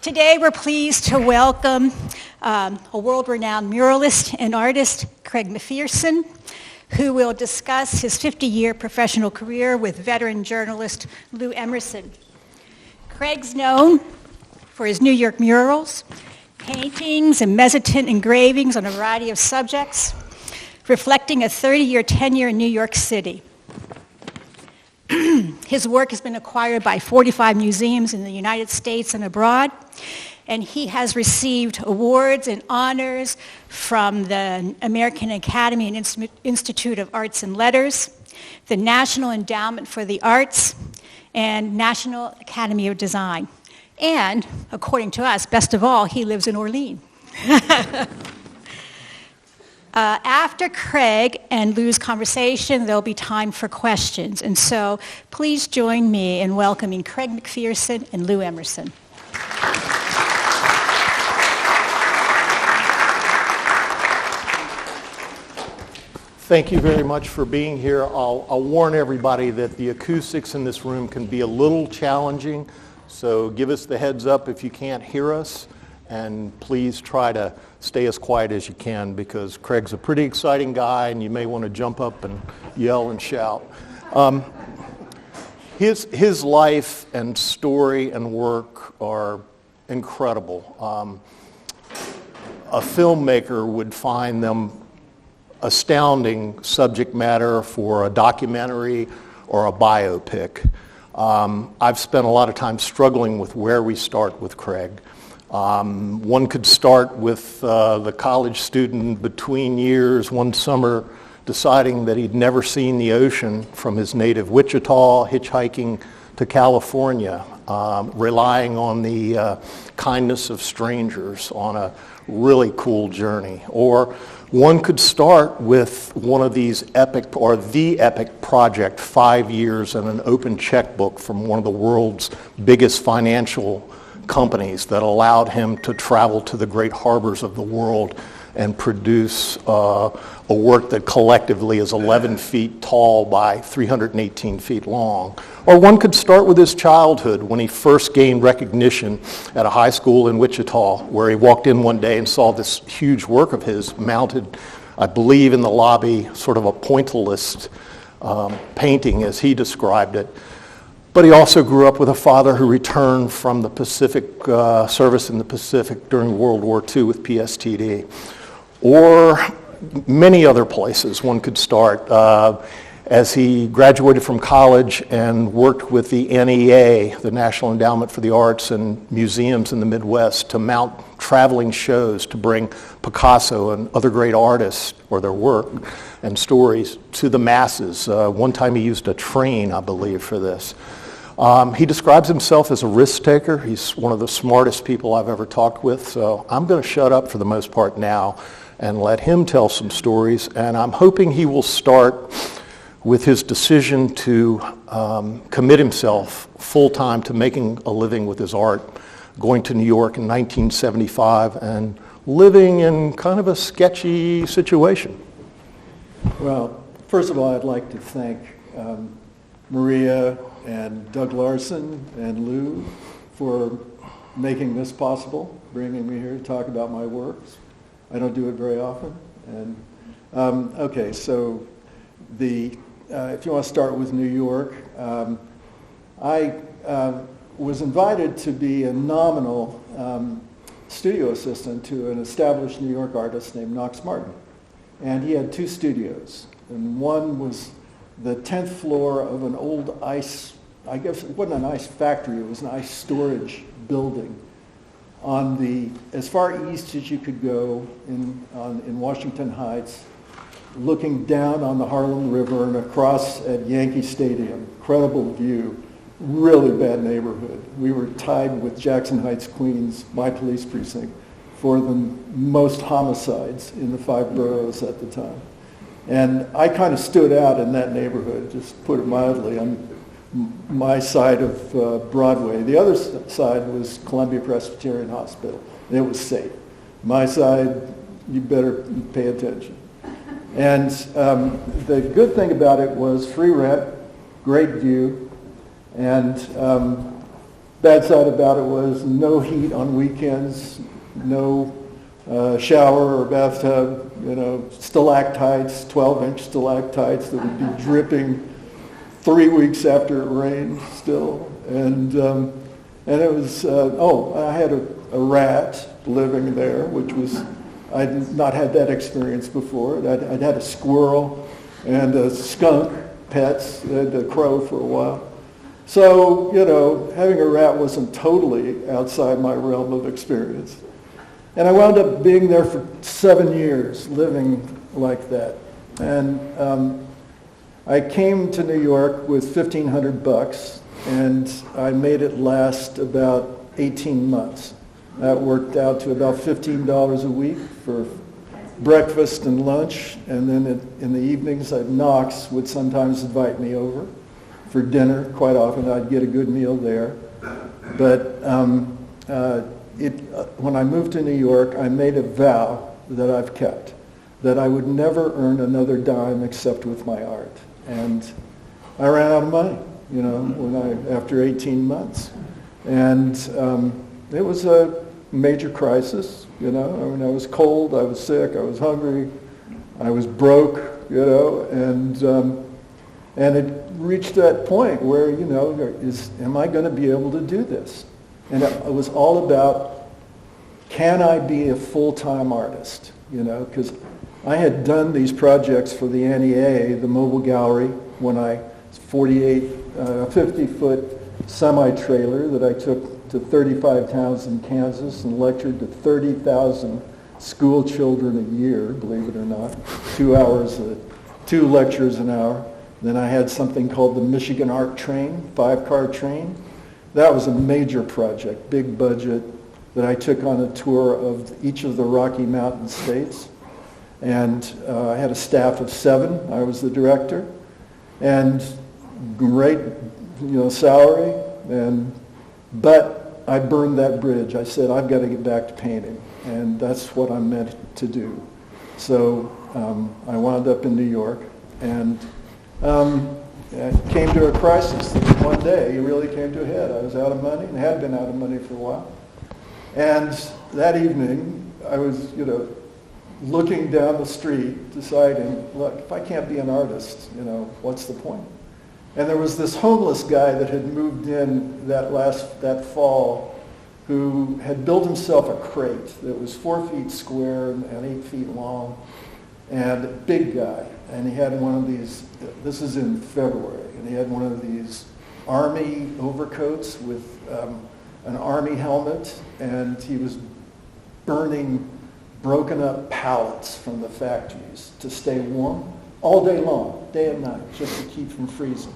Today we're pleased to welcome a world-renowned muralist and artist, Craig McPherson, who will discuss his 50-year professional career with veteran journalist Lou Emerson. Craig's known for his New York murals, paintings, and mezzotint engravings on a variety of subjects, reflecting a 30-year tenure in New York City. His work has been acquired by 45 museums in the United States and abroad, and he has received awards and honors from the American Academy and Institute of Arts and Letters, the National Endowment for the Arts, and National Academy of Design. And, according to us, best of all, he lives in Orlean. After Craig and Lou's conversation, there'll be time for questions. And so please join me in welcoming Craig McPherson and Lou Emerson. Thank you very much for being here. I'll warn everybody that the acoustics in this room can be a little challenging, so give us the heads up if you can't hear us, and please try to stay as quiet as you can because Craig's a pretty exciting guy and you may want to jump up and yell and shout. His life and story and work are incredible. A filmmaker would find them astounding subject matter for a documentary or a biopic. I've spent a lot of time struggling with where we start with Craig. One could start with the college student between years one summer deciding that he'd never seen the ocean from his native Wichita, hitchhiking to California, relying on the kindness of strangers on a really cool journey. Or one could start with one of these epic, or the epic project, 5 years and an open checkbook from one of the world's biggest financial companies that allowed him to travel to the great harbors of the world and produce a work that collectively is 11 feet tall by 318 feet long. Or one could start with his childhood when he first gained recognition at a high school in Wichita, where he walked in one day and saw this huge work of his mounted, I believe, in the lobby, sort of a pointillist painting as he described it. But he also grew up with a father who returned from the Pacific service in the Pacific during World War II with PSTD. Or many other places one could start. As he graduated from college and worked with the NEA, the National Endowment for the Arts, and museums in the Midwest to mount traveling shows to bring Picasso and other great artists or their work and stories to the masses. One time he used a train, I believe, for this. He describes himself as a risk taker. He's one of the smartest people I've ever talked with, so I'm going to shut up for the most part now and let him tell some stories. And I'm hoping he will start with his decision to commit himself full-time to making a living with his art, going to New York in 1975 and living in kind of a sketchy situation. Well, first of all, I'd like to thank Maria and Doug Larson and Lou for making this possible, bringing me here to talk about my works. I don't do it very often. And okay, so if you want to start with New York, I was invited to be a nominal studio assistant to an established New York artist named Knox Martin. And he had two studios. And one was the 10th floor of an old ice, I guess it wasn't an ice factory, it was an ice storage building on the, as far east as you could go in Washington Heights, looking down on the Harlem River and across at Yankee Stadium. Incredible view, really bad neighborhood. We were tied with Jackson Heights, Queens, my police precinct, for the most homicides in the 5 boroughs at the time. And I kind of stood out in that neighborhood, just put it mildly, on my side of Broadway. The other side was Columbia Presbyterian Hospital, and it was safe. My side, you better pay attention. And the good thing about it was free rent, great view, and Bad side about it was no heat on weekends, no shower or bathtub, stalactites, 12-inch stalactites that would be dripping 3 weeks after it rained still. And it was, I had a rat living there, which was, I'd not had that experience before. I'd had a squirrel and a skunk pets, and a crow for a while. So, having a rat wasn't totally outside my realm of experience. And I wound up being there for 7 years, living like that. And I came to New York with $1,500, and I made it last about 18 months. That worked out to about $15 a week for breakfast and lunch, and then in the evenings, Knox would sometimes invite me over for dinner. Quite often, I'd get a good meal there. But when I moved to New York, I made a vow that I've kept, that I would never earn another dime except with my art. And I ran out of money, after 18 months. And it was a major crisis, I was cold, I was sick, I was hungry, I was broke, and it reached that point where, am I going to be able to do this? And it was all about, can I be a full-time artist? Because I had done these projects for the Annie A, the mobile gallery, when I 50-foot semi-trailer that I took to 35 towns in Kansas and lectured to 30,000 school children a year, believe it or not, 2 lectures an hour. Then I had something called the Michigan Art Train, 5-car train. That was a major project, big budget, that I took on a tour of each of the Rocky Mountain states. And I had a staff of 7. I was the director. And great, salary. But I burned that bridge. I said, I've got to get back to painting. And that's what I'm meant to do. So I wound up in New York. And it came to a crisis. One day, it really came to a head. I was out of money and had been out of money for a while. And that evening, I was, looking down the street, deciding, look, if I can't be an artist, what's the point? And there was this homeless guy that had moved in that fall who had built himself a crate that was 4 feet square and 8 feet long, and a big guy. And he had one of these, this is in February, and he had one of these army overcoats with an army helmet, and he was burning broken up pallets from the factories to stay warm all day long, day and night, just to keep from freezing.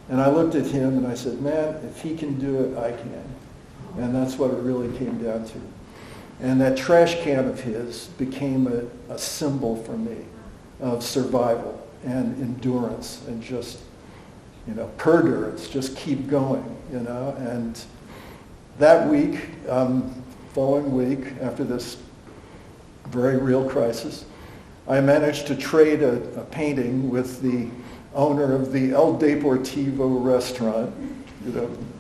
And I looked at him and I said, man, if he can do it, I can. And that's what it really came down to. And that trash can of his became a symbol for me of survival and endurance and just, perdurance, just keep going, And that week, following week, after this very real crisis, I managed to trade a painting with the owner of the El Deportivo restaurant,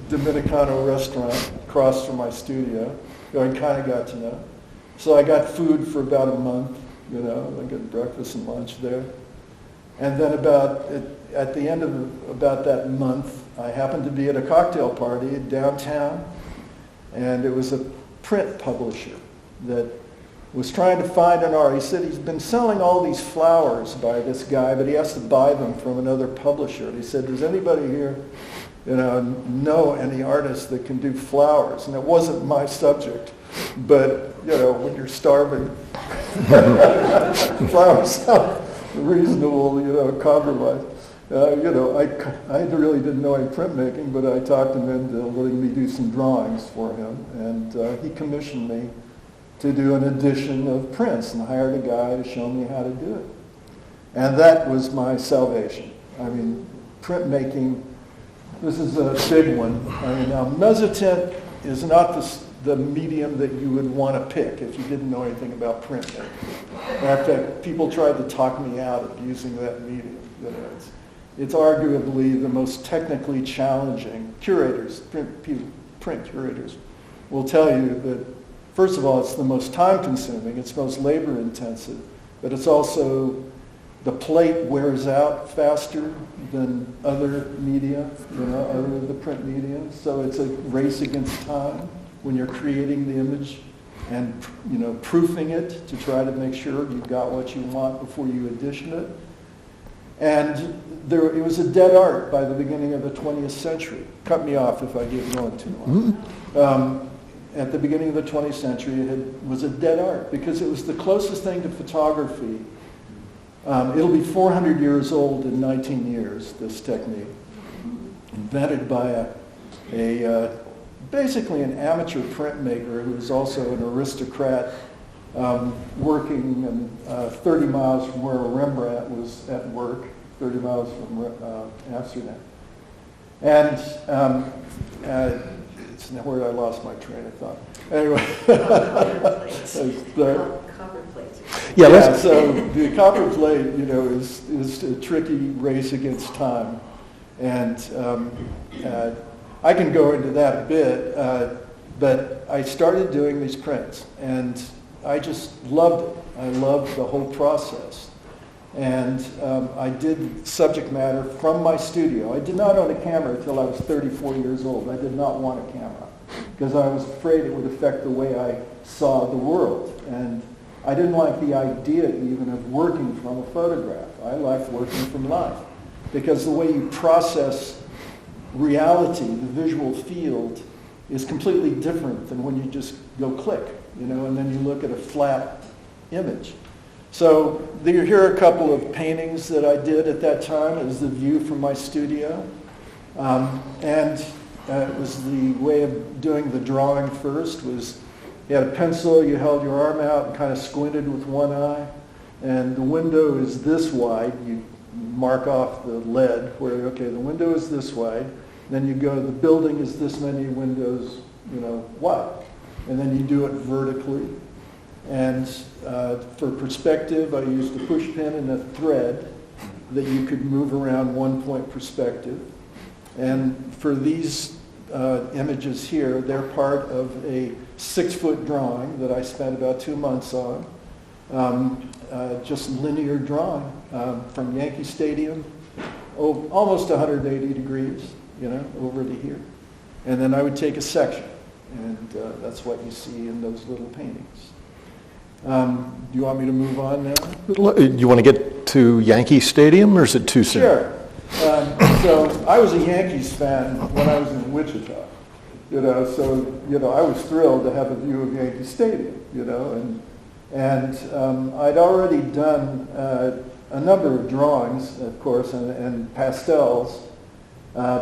Dominicano restaurant across from my studio, who I kind of got to know. So I got food for about a month, I got breakfast and lunch there. And then at the end of about that month, I happened to be at a cocktail party downtown, and it was a print publisher that was trying to find an art. He said he's been selling all these flowers by this guy, but he has to buy them from another publisher. And he said, does anybody here, know any artists that can do flowers? And it wasn't my subject, but, when you're starving, flowers sound reasonable, compromise. I really didn't know any printmaking, but I talked him into letting me do some drawings for him, and he commissioned me to do an edition of prints and hired a guy to show me how to do it. And that was my salvation. Printmaking, this is a big one. Now mezzotint is not the medium that you would want to pick if you didn't know anything about printmaking. In fact, people tried to talk me out of using that medium. It's arguably the most technically challenging. Curators, print curators will tell you that, first of all, it's the most time-consuming, it's most labor-intensive, but it's also, the plate wears out faster than other media, other than the print media. So it's a race against time when you're creating the image and, proofing it to try to make sure you've got what you want before you edition it. And it was a dead art by the beginning of the 20th century. Cut me off if I get going too long. At the beginning of the 20th century, it was a dead art because it was the closest thing to photography. It'll be 400 years old in 19 years, this technique, invented by basically an amateur printmaker who was also an aristocrat working 30 miles from where Rembrandt was at work, 30 miles from Amsterdam. And it's where I lost my train of thought. Anyway. Copper plates. So the copper plate, is a tricky race against time. And I can go into that a bit, but I started doing these prints, and I just loved it. I loved the whole process. And I did subject matter from my studio. I did not own a camera until I was 34 years old. I did not want a camera because I was afraid it would affect the way I saw the world. And I didn't like the idea even of working from a photograph. I liked working from life because the way you process reality, the visual field, is completely different than when you just go click, and then you look at a flat image. So here are a couple of paintings that I did at that time as the view from my studio. And it was the way of doing the drawing first was you had a pencil, you held your arm out and kind of squinted with one eye. And the window is this wide. You mark off the lead where, okay, the window is this wide. Then you go, the building is this many windows, wide. And then you do it vertically. And for perspective, I used a push pin and a thread that you could move around 1 point perspective. And for these images here, they're part of a 6-foot drawing that I spent about 2 months on. Just linear drawing from Yankee Stadium, almost 180 degrees, over to here. And then I would take a section, and that's what you see in those little paintings. Do you want me to move on now? Do you want to get to Yankee Stadium, or is it too soon? Sure. So I was a Yankees fan when I was in Wichita, so I was thrilled to have a view of Yankee Stadium, and I'd already done a number of drawings, of course, and pastels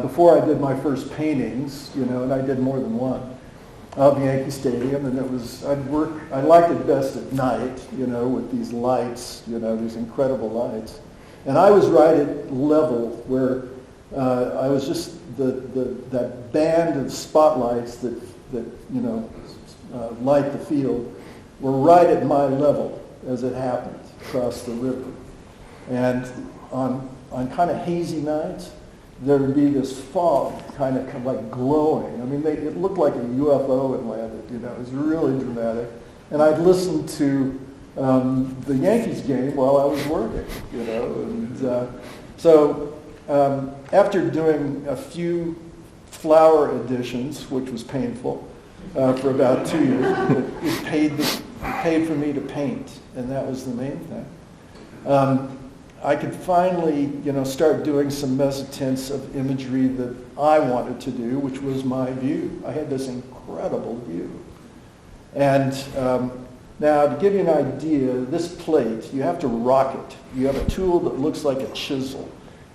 before I did my first paintings, and I did more than one of Yankee Stadium, and I liked it best at night, with these lights, these incredible lights. And I was right at level where I was just that band of spotlights that light the field were right at my level as it happened across the river. And on kind of hazy nights, there would be this fog kind of like glowing. I mean, it looked like a UFO had landed, it was really dramatic. And I'd listen to the Yankees game while I was working, and so after doing a few flower editions, which was painful, for about 2 years, it paid for me to paint, and that was the main thing. I could finally, start doing some mezzotints of imagery that I wanted to do, which was my view. I had this incredible view. And now, to give you an idea, this plate, you have to rock it. You have a tool that looks like a chisel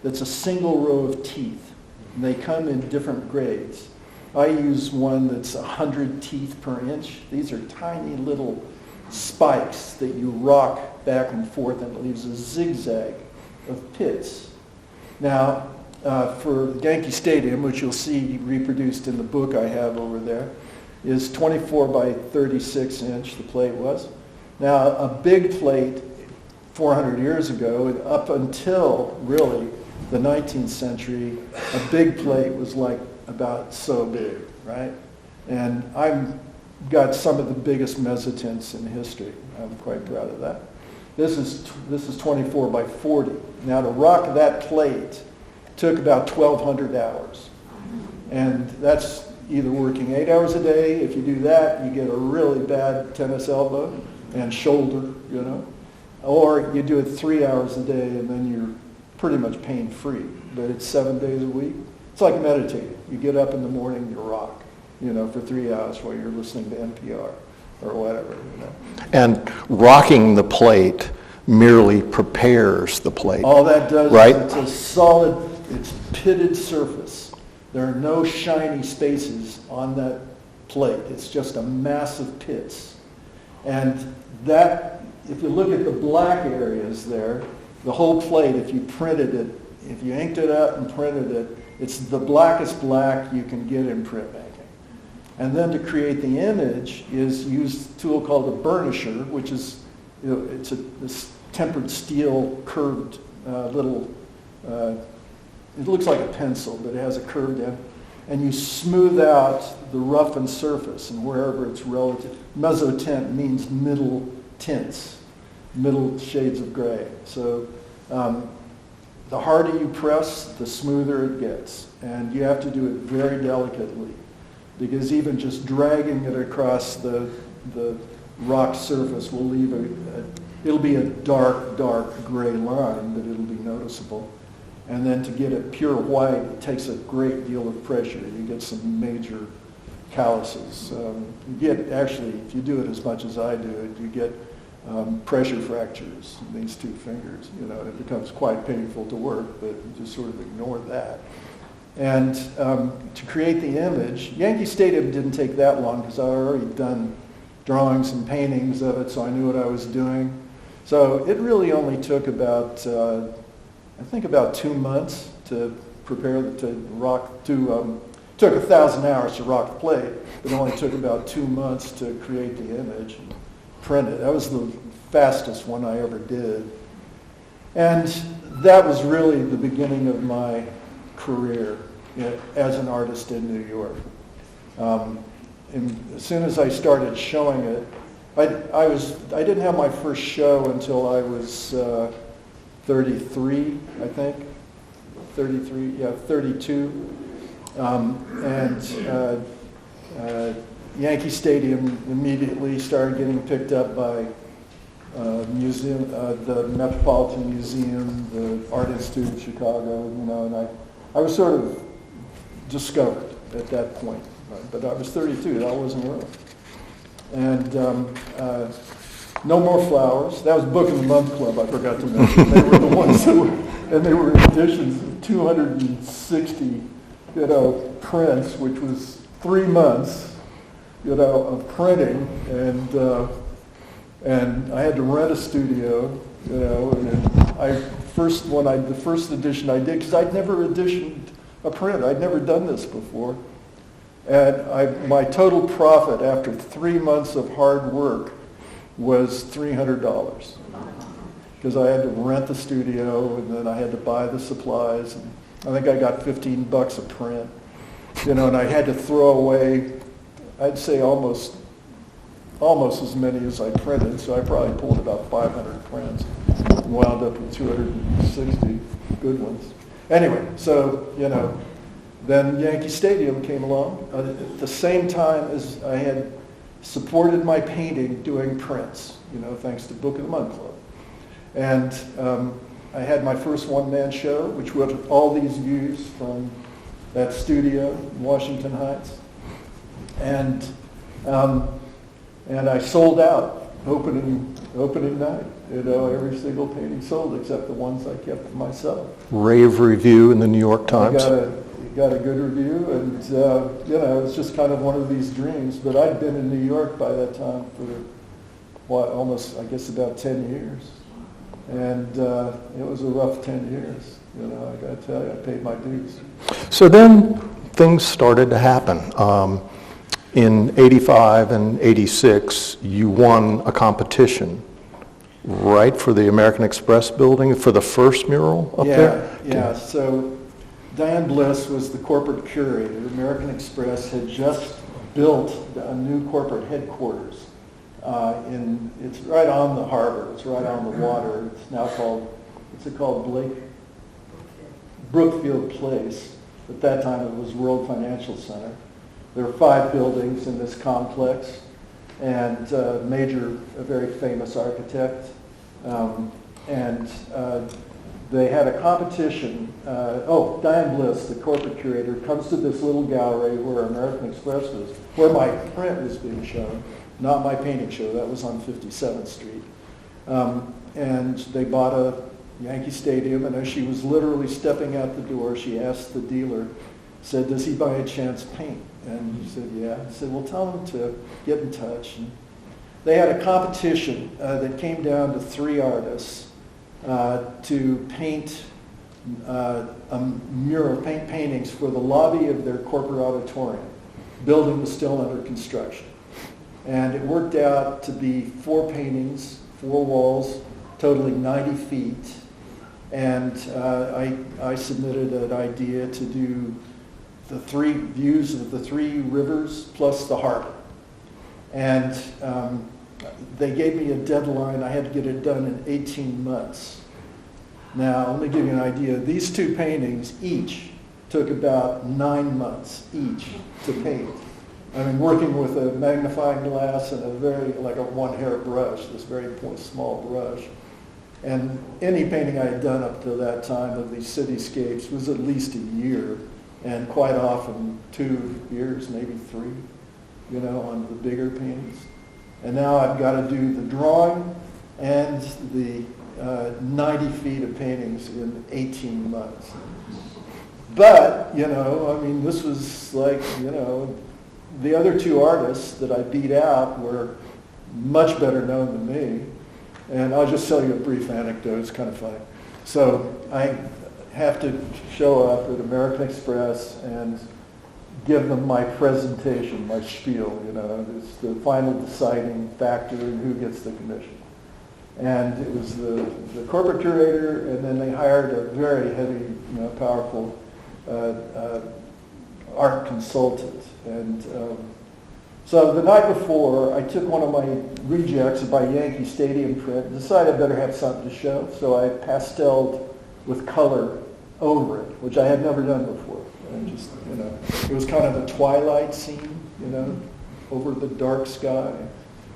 that's a single row of teeth, and they come in different grades. I use one that's 100 teeth per inch. These are tiny little spikes that you rock back and forth, and it leaves a zigzag of pits. Now, for Yankee Stadium, which you'll see reproduced in the book I have over there, is 24 by 36 inch, the plate was. Now, a big plate 400 years ago, and up until really the 19th century, a big plate was like about so big, right? And I've got some of the biggest mezzotints in history. I'm quite proud of that. This is 24 by 40. Now to rock that plate took about 1,200 hours. And that's either working 8 hours a day. If you do that, you get a really bad tennis elbow and shoulder, you know. Or you do it 3 hours a day and then you're pretty much pain-free. But it's 7 days a week. It's like meditating. You get up in the morning, you rock, you know, for 3 hours while you're listening to NPR or whatever, you know. And rocking the plate merely prepares the plate. All that does right? is it's a solid, it's pitted surface. There are no shiny spaces on that plate. It's just a massive pits. And that, if you look at the black areas there, the whole plate, if you printed it, if you inked it out and printed it, it's the blackest black you can get in printmaking. And then to create the image is use a tool called a burnisher, which is, you know, it's this tempered steel curved little, it looks like a pencil, but it has a curved end. And you smooth out the roughened surface, and wherever it's relative. Mezzotint means middle tints, middle shades of gray. So the harder you press, the smoother it gets. And you have to do it very delicately, because even just dragging it across the rock surface will leave it'll be a dark, dark gray line, but it'll be noticeable. And then to get it pure white, it takes a great deal of pressure. You get some major calluses. You get, actually, if you do it as much as I do it, you get pressure fractures in these two fingers. You know, it becomes quite painful to work, but you just sort of ignore that. And to create the image, Yankee Stadium didn't take that long because I had already done drawings and paintings of it, so I knew what I was doing. So it really only took about, I think about 2 months to prepare, to rock, took 1,000 hours to rock the plate, but it only took about 2 months to create the image and print it. That was the fastest one I ever did. And that was really the beginning of my career as an artist in New York. And as soon as I started showing it, I didn't have my first show until I was 33, I think. 32. Yankee Stadium immediately started getting picked up by museum, the Metropolitan Museum, the Art Institute of Chicago, you know, and I was sort of discovered at that point. But I was 32, that wasn't early. And No More Flowers, that was Book of the Month Club, I forgot to mention. They were the ones that were, and they were editions of 260, you know, prints, which was 3 months, you know, of printing, and I had to rent a studio, you know, and the first edition I did, because I'd never editioned a print, I'd never done this before, and my total profit after 3 months of hard work was $300, because I had to rent the studio, and then I had to buy the supplies, and I think I got $15 a print, you know, and I had to throw away, I'd say almost as many as I printed, so I probably pulled about 500 prints and wound up with 260 good ones. Anyway, so, you know, then Yankee Stadium came along at the same time as I had supported my painting doing prints, you know, thanks to Book of the Month Club. And I had my first one-man show, which was all these views from that studio in Washington Heights. And I sold out opening night. You know, every single painting sold except the ones I kept for myself. Rave review in the New York Times. Got a good review, and you know, it was just kind of one of these dreams. But I'd been in New York by that time for almost, I guess, about 10 years, and it was a rough 10 years. You know, I got to tell you, I paid my dues. So then things started to happen. In 85 and 86, you won a competition, right, for the American Express building, for the first mural up there? Yeah, so Diane Bliss was the corporate curator. American Express had just built a new corporate headquarters. It's right on the harbor. It's right on the water. It's now called, what's it called, Blake? Brookfield Place. At that time it was World Financial Center. There are 5 buildings in this complex, and a very famous architect. They had a competition. Diane Bliss, the corporate curator, comes to this little gallery where American Express was, where my print was being shown, not my painting show. That was on 57th Street. And they bought a Yankee Stadium, and as she was literally stepping out the door, she asked the dealer, said, "Does he by any chance paint?" And he said, "Yeah." He said, "Well, tell him to get in touch." And they had a competition that came down to 3 artists to paint paintings for the lobby of their corporate auditorium. Building was still under construction. And it worked out to be 4 paintings, 4 walls, totaling 90 feet. And I submitted an idea to do the 3 views of the 3 rivers plus the harbor. And they gave me a deadline. I had to get it done in 18 months. Now, let me give you an idea. These 2 paintings each took about 9 months each to paint. I mean, working with a magnifying glass and like a 1-hair brush, this very small brush. And any painting I had done up to that time of these cityscapes was at least a year, and quite often 2 years, maybe 3, on the bigger paintings. And now I've got to do the drawing and the 90 feet of paintings in 18 months. But, this was like, the other 2 artists that I beat out were much better known than me. And I'll just tell you a brief anecdote. It's kind of funny. So I have to show up at American Express and give them my presentation, my spiel. It's the final deciding factor in who gets the commission. And it was the corporate curator, and then they hired a very heavy, powerful art consultant. And so the night before, I took one of my rejects of my Yankee Stadium print and decided I better have something to show. So I pasteled with color over it, which I had never done before. And just, it was kind of a twilight scene, over the dark sky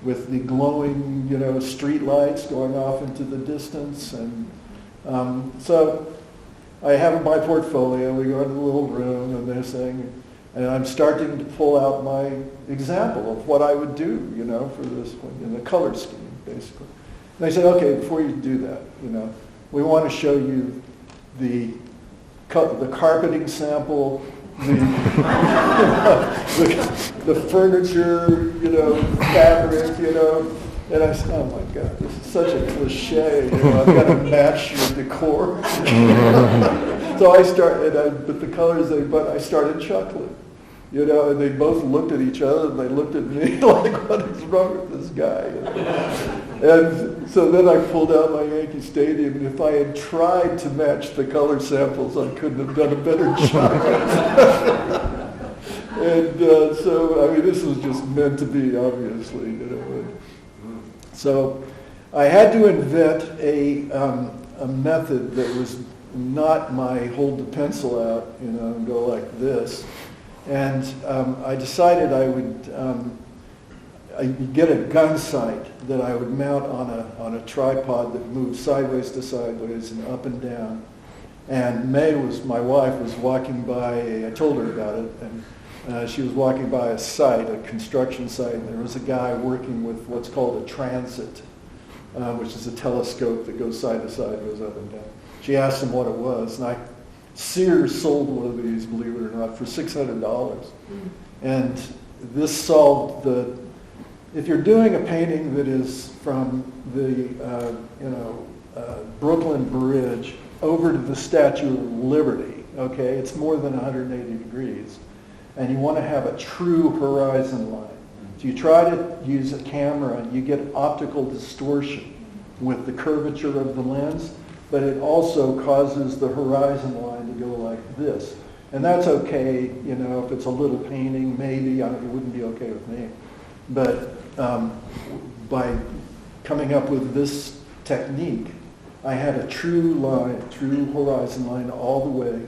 with the glowing, street lights going off into the distance. And so I have my portfolio. We go into the little room and they're saying, and I'm starting to pull out my example of what I would do, for this one, in the color scheme, basically. And they said, "Okay, before you do that, we want to show you the carpeting sample, the furniture, fabric, And I said, "Oh my God, this is such a cliche. I've got to match your decor." So I started, I started chuckling. And they both looked at each other and they looked at me like, "What is wrong with this guy?" And so then I pulled out my Yankee Stadium, and if I had tried to match the color samples, I couldn't have done a better job. And this was just meant to be, obviously. So I had to invent a method that was not my hold the pencil out, and go like this. And I decided I'd get a gun sight that I would mount on a tripod that moved sideways to sideways and up and down. And my wife, was walking by. I told her about it, and she was walking by a construction site, and there was a guy working with what's called a transit, which is a telescope that goes side to side, goes up and down. She asked him what it was, and Sears sold one of these, believe it or not, for $600. And this solved if you're doing a painting that is from the, Brooklyn Bridge over to the Statue of Liberty, okay, it's more than 180 degrees. And you want to have a true horizon line. So you try to use a camera and you get optical distortion with the curvature of the lens, but it also causes the horizon line to go like this. And that's okay, you know, if it's a little painting, maybe, it wouldn't be okay with me. But by coming up with this technique, I had a true line, true horizon line all the way,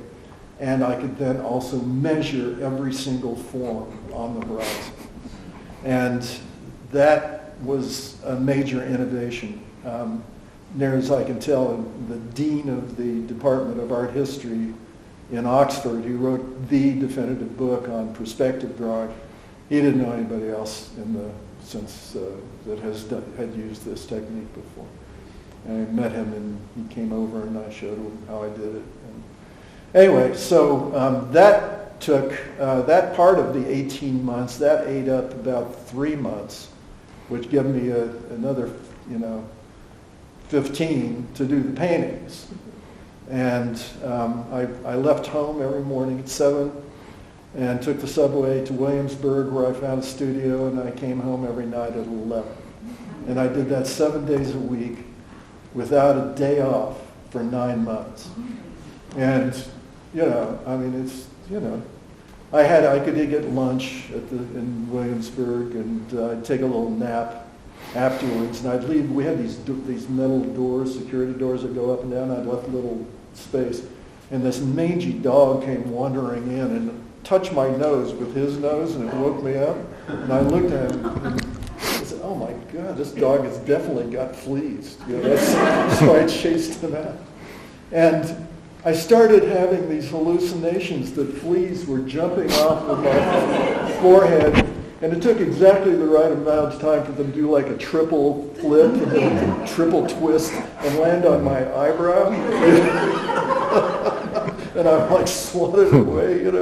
and I could then also measure every single form on the horizon. And that was a major innovation. Near as I can tell, the dean of the Department of Art History in Oxford, who wrote the definitive book on perspective drawing, he didn't know anybody else in the sense that had used this technique before. And I met him, and he came over, and I showed him how I did it. And anyway, so that took, that part of the 18 months, that ate up about 3 months, which gave me another, 15 to do the paintings. And I left home every morning at 7 and took the subway to Williamsburg, where I found a studio, and I came home every night at 11. And I did that 7 days a week without a day off for 9 months. And, I could get lunch in Williamsburg, and I'd take a little nap afterwards, and I'd leave. We had these metal doors, security doors that go up and down. I'd left a little space, and this mangy dog came wandering in and touched my nose with his nose, and it woke me up. And I looked at him and I said, "Oh my God, this dog has definitely got fleas." So I chased him out, and I started having these hallucinations that fleas were jumping off of my forehead. And it took exactly the right amount of time for them to do like a triple flip and then a triple twist and land on my eyebrow. And I'm like swatted away, and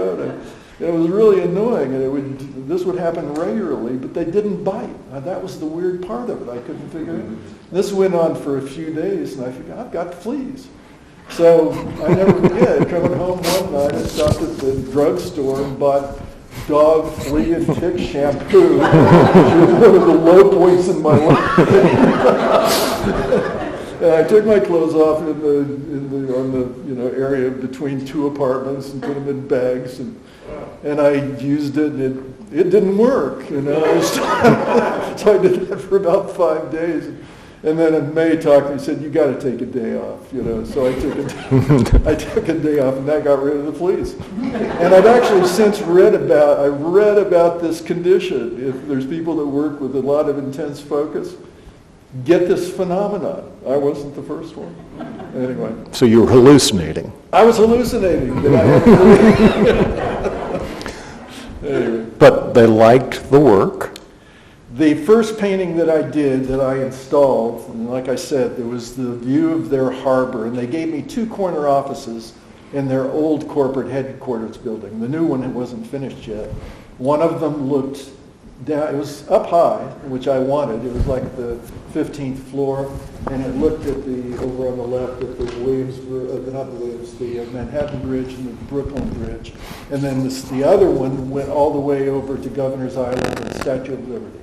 it was really annoying. And this would happen regularly, but they didn't bite. That was the weird part of it. I couldn't figure it out. This went on for a few days, and I figured, I've got fleas. So I never forget, coming home one night, I stopped at the drugstore and bought dog flea and tick shampoo. It was one of the low points in my life. And I took my clothes off on the area between 2 apartments and put them in bags, and I used it, and it didn't work. So I did that for about 5 days. And then in May talked to me, said, "You got to take a day off," So I took a day off, and that got rid of the fleas. And I've actually since read about this condition. If there's people that work with a lot of intense focus, get this phenomenon. I wasn't the first one. Anyway. So you were hallucinating. I was hallucinating. Anyway. But they liked the work. The first painting that I did, that I installed, and like I said, there was the view of their harbor, and they gave me 2 corner offices in their old corporate headquarters building. The new one wasn't finished yet. One of them looked down, it was up high, which I wanted. It was like the 15th floor, and it looked at over on the left at the the Manhattan Bridge and the Brooklyn Bridge. And then the other one went all the way over to Governor's Island and the Statue of Liberty.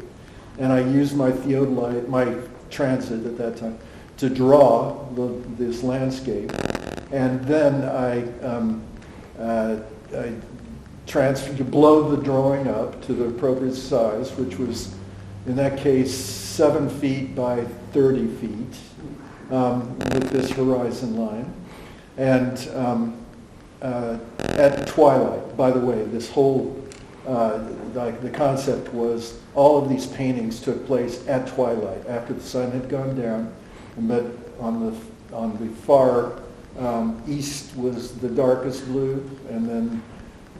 And I used my theodolite, my transit at that time, to draw this landscape. And then I blow the drawing up to the appropriate size, which was, in that case, 7 feet by 30 feet with this horizon line. And at twilight, by the way, this whole, the concept was all of these paintings took place at twilight, after the sun had gone down, but on the far east was the darkest blue, and then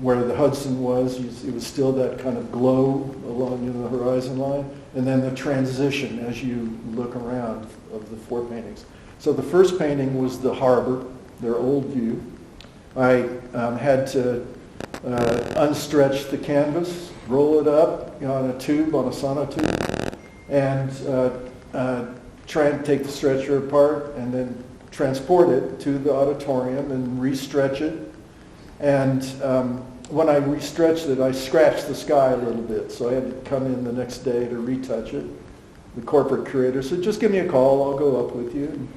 where the Hudson was, it was still that kind of glow along the horizon line, and then the transition as you look around of the 4 paintings. So the first painting was the harbor, their old view. I had to unstretch the canvas, roll it up on a tube, on a sonotube, and try and take the stretcher apart and then transport it to the auditorium and restretch it. And when I restretched it, I scratched the sky a little bit, so I had to come in the next day to retouch it. The corporate curator said, "Just give me a call, I'll go up with you." And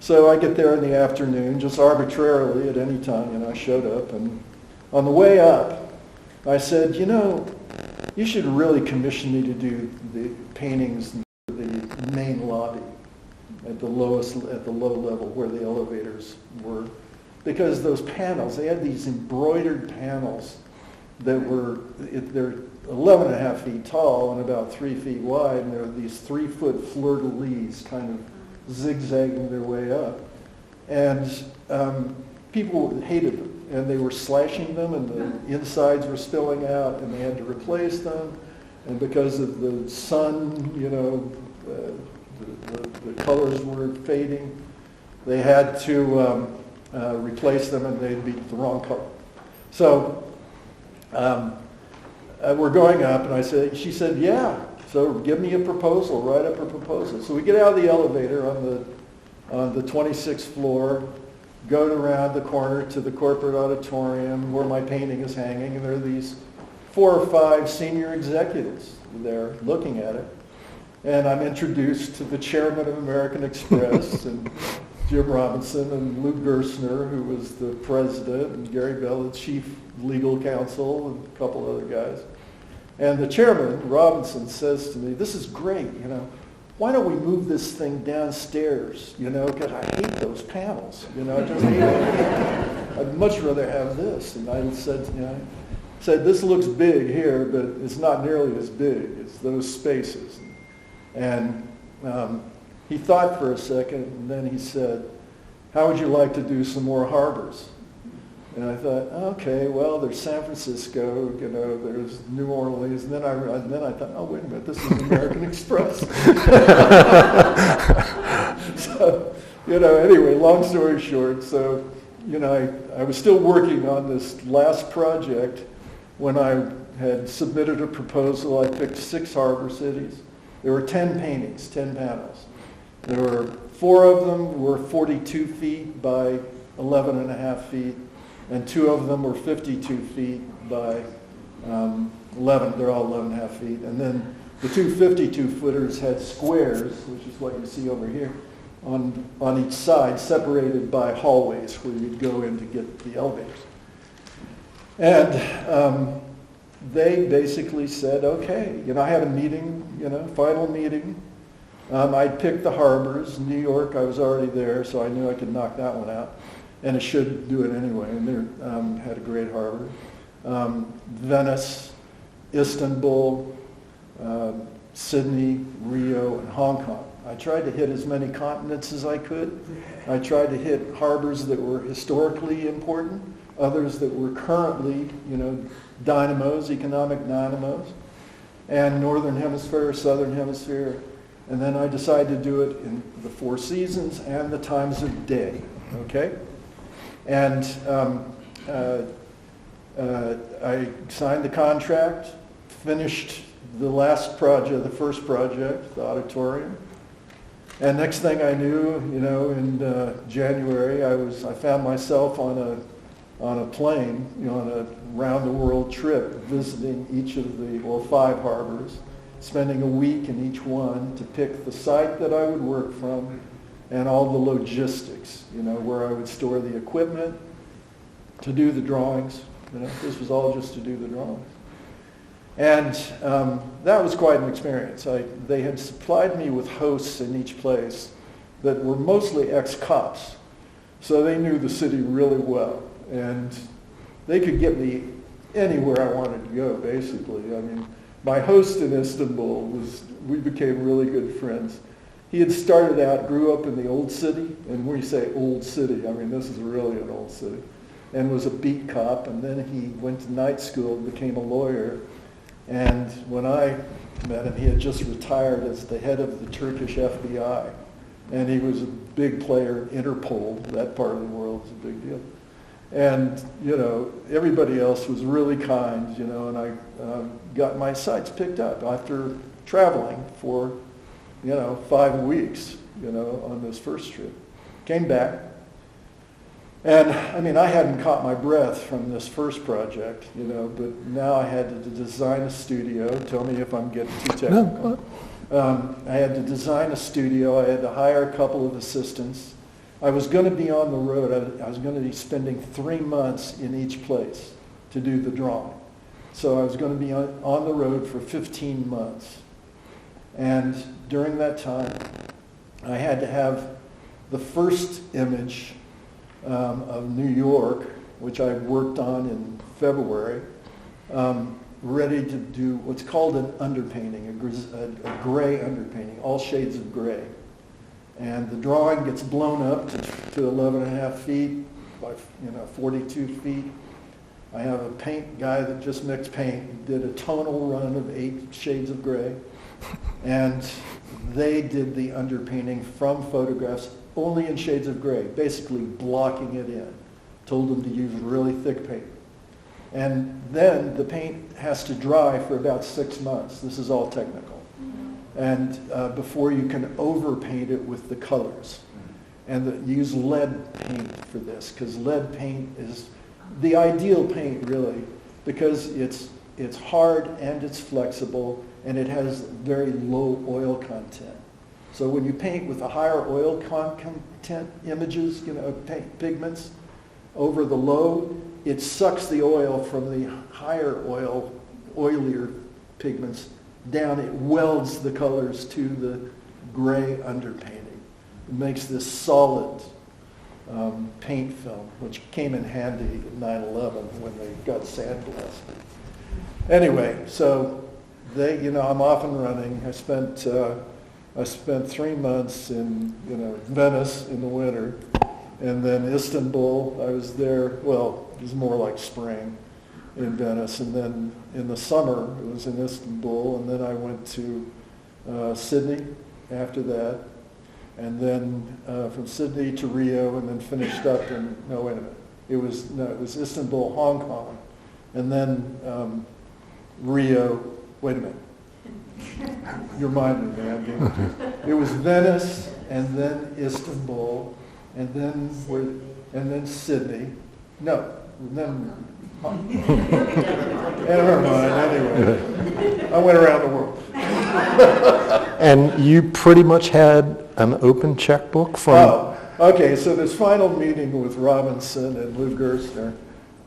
so I get there in the afternoon, just arbitrarily at any time, I showed up, and On the way up, I said, you know, you should really commission me to do the paintings in the main lobby at the low level where the elevators were. Because those panels, they had these embroidered panels that they're 11 and a half feet tall and about 3 feet wide, and there are these 3-foot fleur-de-lis kind of zigzagging their way up. And people hated them, and they were slashing them, and the insides were spilling out, and they had to replace them. And because of the sun, you know, the colors were fading, they had to replace them, and they'd be the wrong color. So we're going up, and she said, yeah, so give me a proposal, write up a proposal. So we get out of the elevator on the 26th floor, go around the corner to the corporate auditorium where my painting is hanging, and there are these 4 or 5 senior executives there looking at it. And I'm introduced to the chairman of American Express, and Jim Robinson, and Lou Gerstner, who was the president, and Gary Bell, the chief legal counsel, and a couple other guys. And the chairman, Robinson, says to me, this is great, you know, why don't we move this thing downstairs, you know, because I hate those panels, you know, I just hate it. I'd much rather have this. And I said, you know, this looks big here, but it's not nearly as big as those spaces. And he thought for a second, and then he said, how would you like to do some more harbors? And I thought, okay, well, there's San Francisco, you know, there's New Orleans, and then I thought, oh, wait a minute, this is American Express. So, you know, anyway, long story short, so, you know, I was still working on this last project when I had submitted a proposal. I picked 6 harbor cities. There were 10 paintings, 10 panels. There were 4 of them were 42 feet by 11 and a half feet. And 2 of them were 52 feet by 11. They're all 11 and a half feet. And then the 2 52-footers had squares, which is what you see over here, on each side, separated by hallways where you'd go in to get the elevators. And they basically said, okay, you know, I had a meeting, you know, final meeting. I'd picked the harbors. New York, I was already there, so I knew I could knock that one out. And it should do it anyway, and they had a great harbor. Venice, Istanbul, Sydney, Rio, and Hong Kong. I tried to hit as many continents as I could. I tried to hit harbors that were historically important, others that were currently, you know, dynamos, economic dynamos, and Northern Hemisphere, Southern Hemisphere. And then I decided to do it in the 4 seasons and the times of day, okay? And I signed the contract, finished the last project, the first project, the auditorium. And next thing I knew, you know, in January, I found myself on a plane, you know, on a round-the-world trip, visiting each of the 5 harbors, spending a week in each one to pick the site that I would work from, and all the logistics, you know, where I would store the equipment, to do the drawings. You know, this was all just to do the drawings. And that was quite an experience. They had supplied me with hosts in each place that were mostly ex-cops. So they knew the city really well. And they could get me anywhere I wanted to go, basically. I mean, my host in Istanbul we became really good friends. He had started out, grew up in the old city, and when you say old city, I mean, this is really an old city, and was a beat cop, and then he went to night school and became a lawyer. And when I met him, he had just retired as the head of the Turkish FBI, and he was a big player in Interpol. That part of the world was a big deal. And, you know, everybody else was really kind, you know, and I got my sites picked up after traveling for, you know, 5 weeks, you know, on this first trip. Came back. And, I mean, I hadn't caught my breath from this first project, you know, but now I had to design a studio. Tell me if I'm getting too technical. I had to design a studio. I had to hire a couple of assistants. I was going to be on the road. I was going to be spending 3 months in each place. to do the drawing. So I was going to be on the road for 15 months. And during that time, I had to have the first image of New York, which I worked on in February, ready to do what's called an underpainting, a gray underpainting, all shades of gray. And the drawing gets blown up to 11 and a half feet by 42 feet. I have a paint guy that just mixed paint. He did a tonal run of 8 shades of gray. And they did the underpainting from photographs only in shades of gray, basically blocking it in. Told them to use really thick paint. And then the paint has to dry for about 6 months. This is all technical. And before you can overpaint it with the colors. And use lead paint for this, because lead paint is the ideal paint, really, because it's hard and it's flexible and it has very low oil content. So when you paint with the higher oil content images, pigments, over the low, it sucks the oil from the higher oilier pigments down. It welds the colors to the gray underpainting. It makes this solid paint film, which came in handy at 9/11 when they got sandblasted. Anyway, so I'm off and running. I spent 3 months in Venice in the winter, and then Istanbul. I was there. Well, it was more like spring in Venice, and then in the summer it was in Istanbul, and then I went to Sydney after that. And then from Sydney to Rio, and then finished up in, it was Istanbul, Hong Kong, and then Rio, wait a minute, you're reminding me, it was Venice, and then Istanbul, and then Sydney, never mind, anyway, I went around the world. And you pretty much had an open checkbook from... Oh, okay, so this final meeting with Robinson and Lou Gerstner,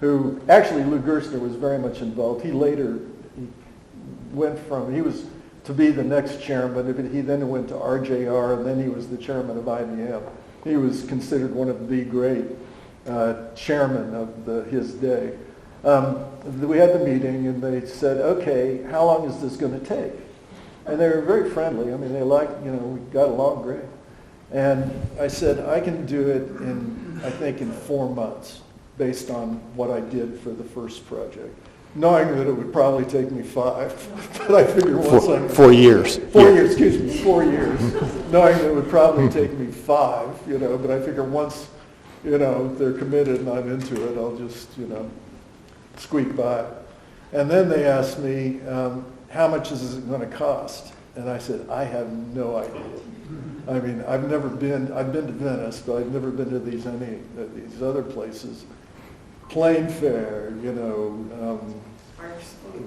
who, actually Lou Gerstner was very much involved. He was to be the next chairman, but he then went to RJR, and then he was the chairman of IBM. He was considered one of the great chairmen of his day. We had the meeting, and they said, okay, how long is this going to take? And they were very friendly. I mean, we got along great. And I said, I can do it in 4 months, based on what I did for the first project. Knowing that it would probably take me 5, but I figured once I'm... 4 years. 4 years, excuse me, 4 years. Knowing that it would probably take me 5, but I figure once, they're committed and I'm into it, I'll just, squeak by. And then they asked me, how much is it going to cost? And I said, I have no idea. I mean, I've been to Venice, but I've never been to these other places. Plane fare,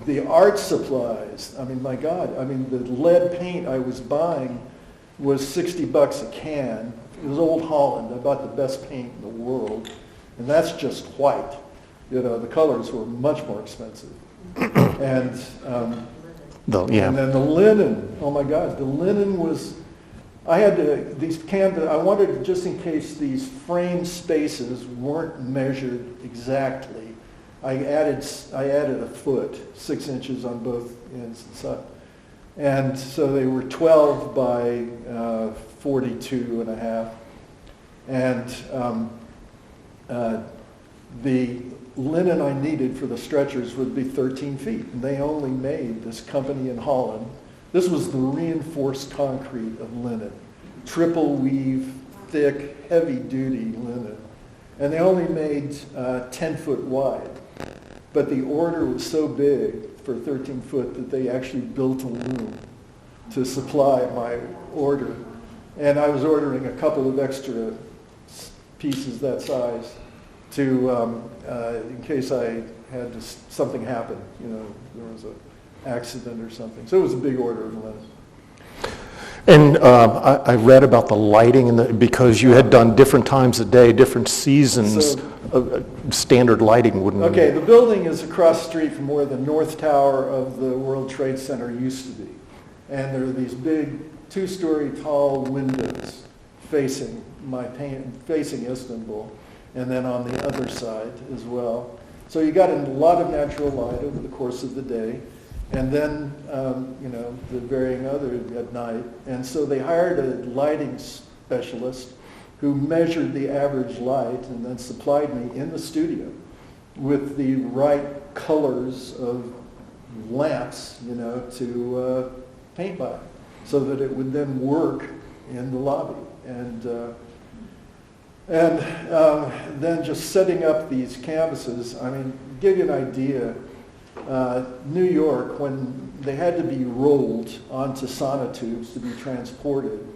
the art supplies. I mean, my God, the lead paint I was buying was $60 a can. It was Old Holland. I bought the best paint in the world, and that's just white. The colors were much more expensive. And and then the linen, oh my God, the linen was, I had these canvas, I wanted, just in case these frame spaces weren't measured exactly, I added a foot, 6 inches on both ends and side. And so they were 12 by 42 and a half. And the linen I needed for the stretchers would be 13 feet. And they only made, this company in Holland, this was the reinforced concrete of linen. Triple weave, thick, heavy duty linen. And they only made 10 foot wide. But the order was so big for 13 foot that they actually built a loom to supply my order. And I was ordering a couple of extra pieces that size to, in case I had something happen, there was an accident or something. So it was a big order of linen. And I read about the lighting, because you had done different times of day, different seasons. So standard lighting wouldn't... Okay, the building is across the street from where the North Tower of the World Trade Center used to be. And there are these big 2-story tall windows facing Istanbul, and then on the other side as well. So you got a lot of natural light over the course of the day, and then, the varying other at night. And so they hired a lighting specialist who measured the average light and then supplied me in the studio with the right colors of lamps, to paint by, so that it would then work in the lobby. And then just setting up these canvases, give you an idea, New York, when they had to be rolled onto sonotubes to be transported,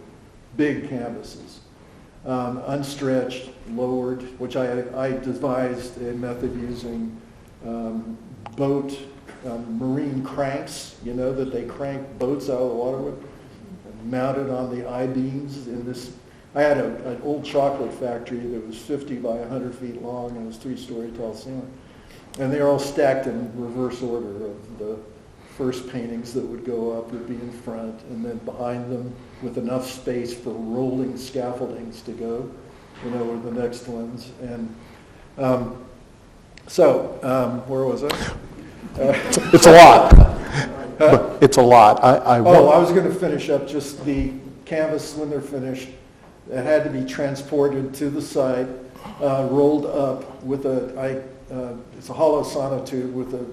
big canvases, unstretched, lowered, which I devised a method using boat marine cranks, that they crank boats out of the water with, mounted on the I-beams in this. I had an old chocolate factory that was 50 by 100 feet long and it was 3-story tall ceiling. And they were all stacked in reverse order of the first paintings that would go up would be in front, and then behind them with enough space for rolling scaffoldings to go, were the next ones. And where was I? It's a lot. It's a lot. I was going to finish up just the canvas when they're finished. It had to be transported to the site, rolled up with it's a hollow sonotube with an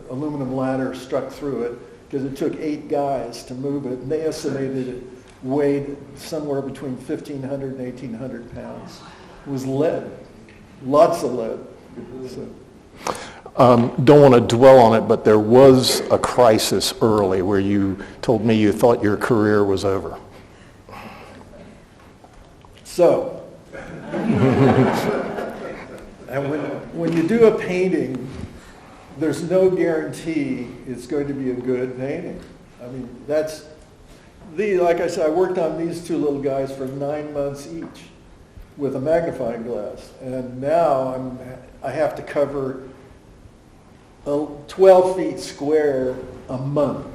aluminum ladder stuck through it, because it took 8 guys to move it, and they estimated it weighed somewhere between 1,500 and 1,800 pounds. It was lead, lots of lead. Don't want to dwell on it, but there was a crisis early where you told me you thought your career was over. So, and when you do a painting, there's no guarantee it's going to be a good painting. Like I said, I worked on these 2 little guys for 9 months each with a magnifying glass, and now I have to cover 12 feet square a month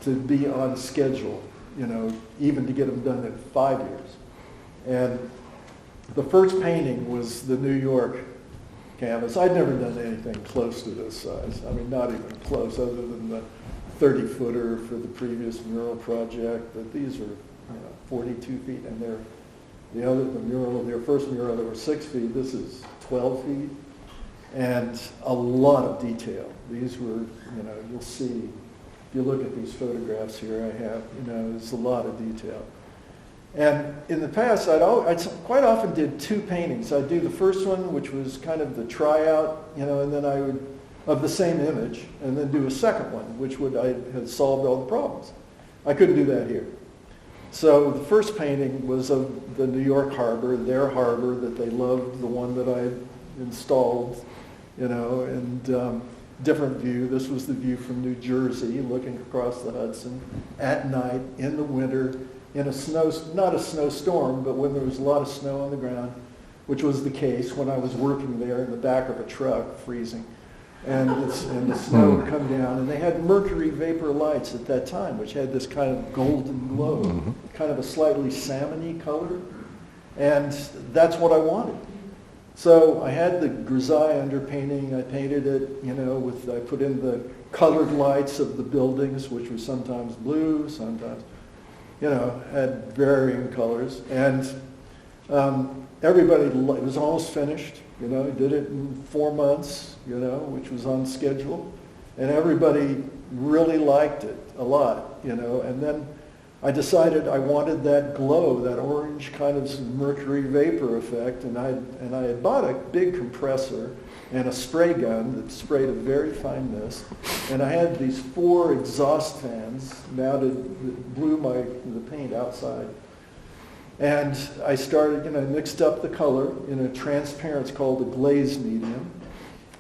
to be on schedule, even to get them done in 5 years. And the first painting was the New York canvas. I'd never done anything close to this size. Not even close, other than the 30-footer for the previous mural project. But these are 42 feet, and their first mural, they were 6 feet. This is 12 feet. And a lot of detail. These were, you'll see, if you look at these photographs here I have, there's a lot of detail. And in the past, I quite often did 2 paintings. I'd do the first one, which was kind of the tryout, and then I would, of the same image, and then do a second one, which I had solved all the problems. I couldn't do that here. So the first painting was of the New York harbor, their harbor that they loved, the one that I had installed, and different view. This was the view from New Jersey, looking across the Hudson at night in the winter, in not a snowstorm, but when there was a lot of snow on the ground, which was the case when I was working there in the back of a truck, freezing. And the snow would come down, and they had mercury vapor lights at that time, which had this kind of golden glow, kind of a slightly salmon-y color. And that's what I wanted. So I had the grisaille underpainting. I painted it, I put in the colored lights of the buildings, which were sometimes blue, sometimes, had varying colors. And it was almost finished. Did it in 4 months, which was on schedule. And everybody really liked it a lot, And then I decided I wanted that glow, that orange kind of mercury vapor effect, and I had bought a big compressor and a spray gun that sprayed a very fine mist, and I had these 4 exhaust fans mounted that blew the paint outside. And I started, mixed up the color in a transparent, it's called a glaze medium,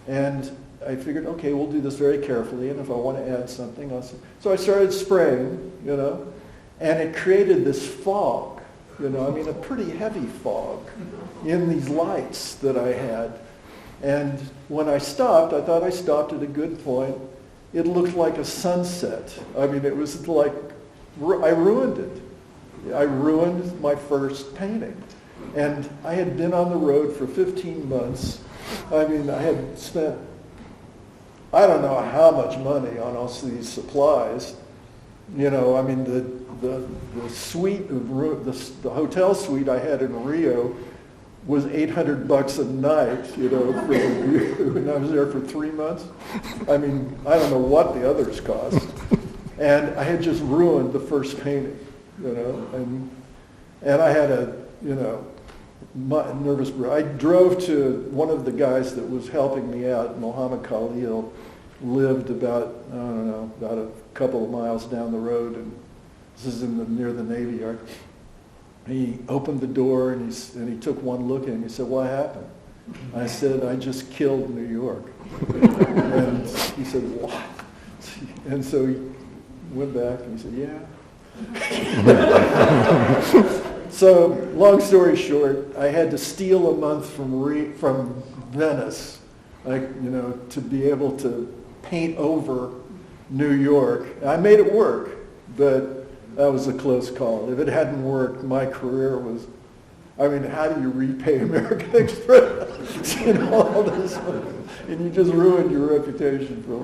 and I figured, okay, we'll do this very carefully, and if I want to add something, so I started spraying, and it created this fog a pretty heavy fog in these lights that I had. And when I stopped, I thought I stopped at a good point. It looked like a sunset. It was like, I ruined it. I ruined my first painting. And I had been on the road for 15 months. I had spent, I don't know how much money on all these supplies. The suite of the hotel suite I had in Rio was $800 a night, for the view, and I was there for 3 months. I don't know what the others cost. And I had just ruined the first painting, and I had a, nervous break. I drove to one of the guys that was helping me out, Mohammed Khalil, lived about a couple of miles down the road, and this is near the Navy Yard. He opened the door and he took one look at me. He said, "What happened?" I said, "I just killed New York." And he said, "What?" And so he went back and he said, "Yeah." So long story short, I had to steal a month from Venice, to be able to paint over New York. I made it work, but that was a close call. If it hadn't worked, my career was, how do you repay American Express? All this, and you just ruined your reputation for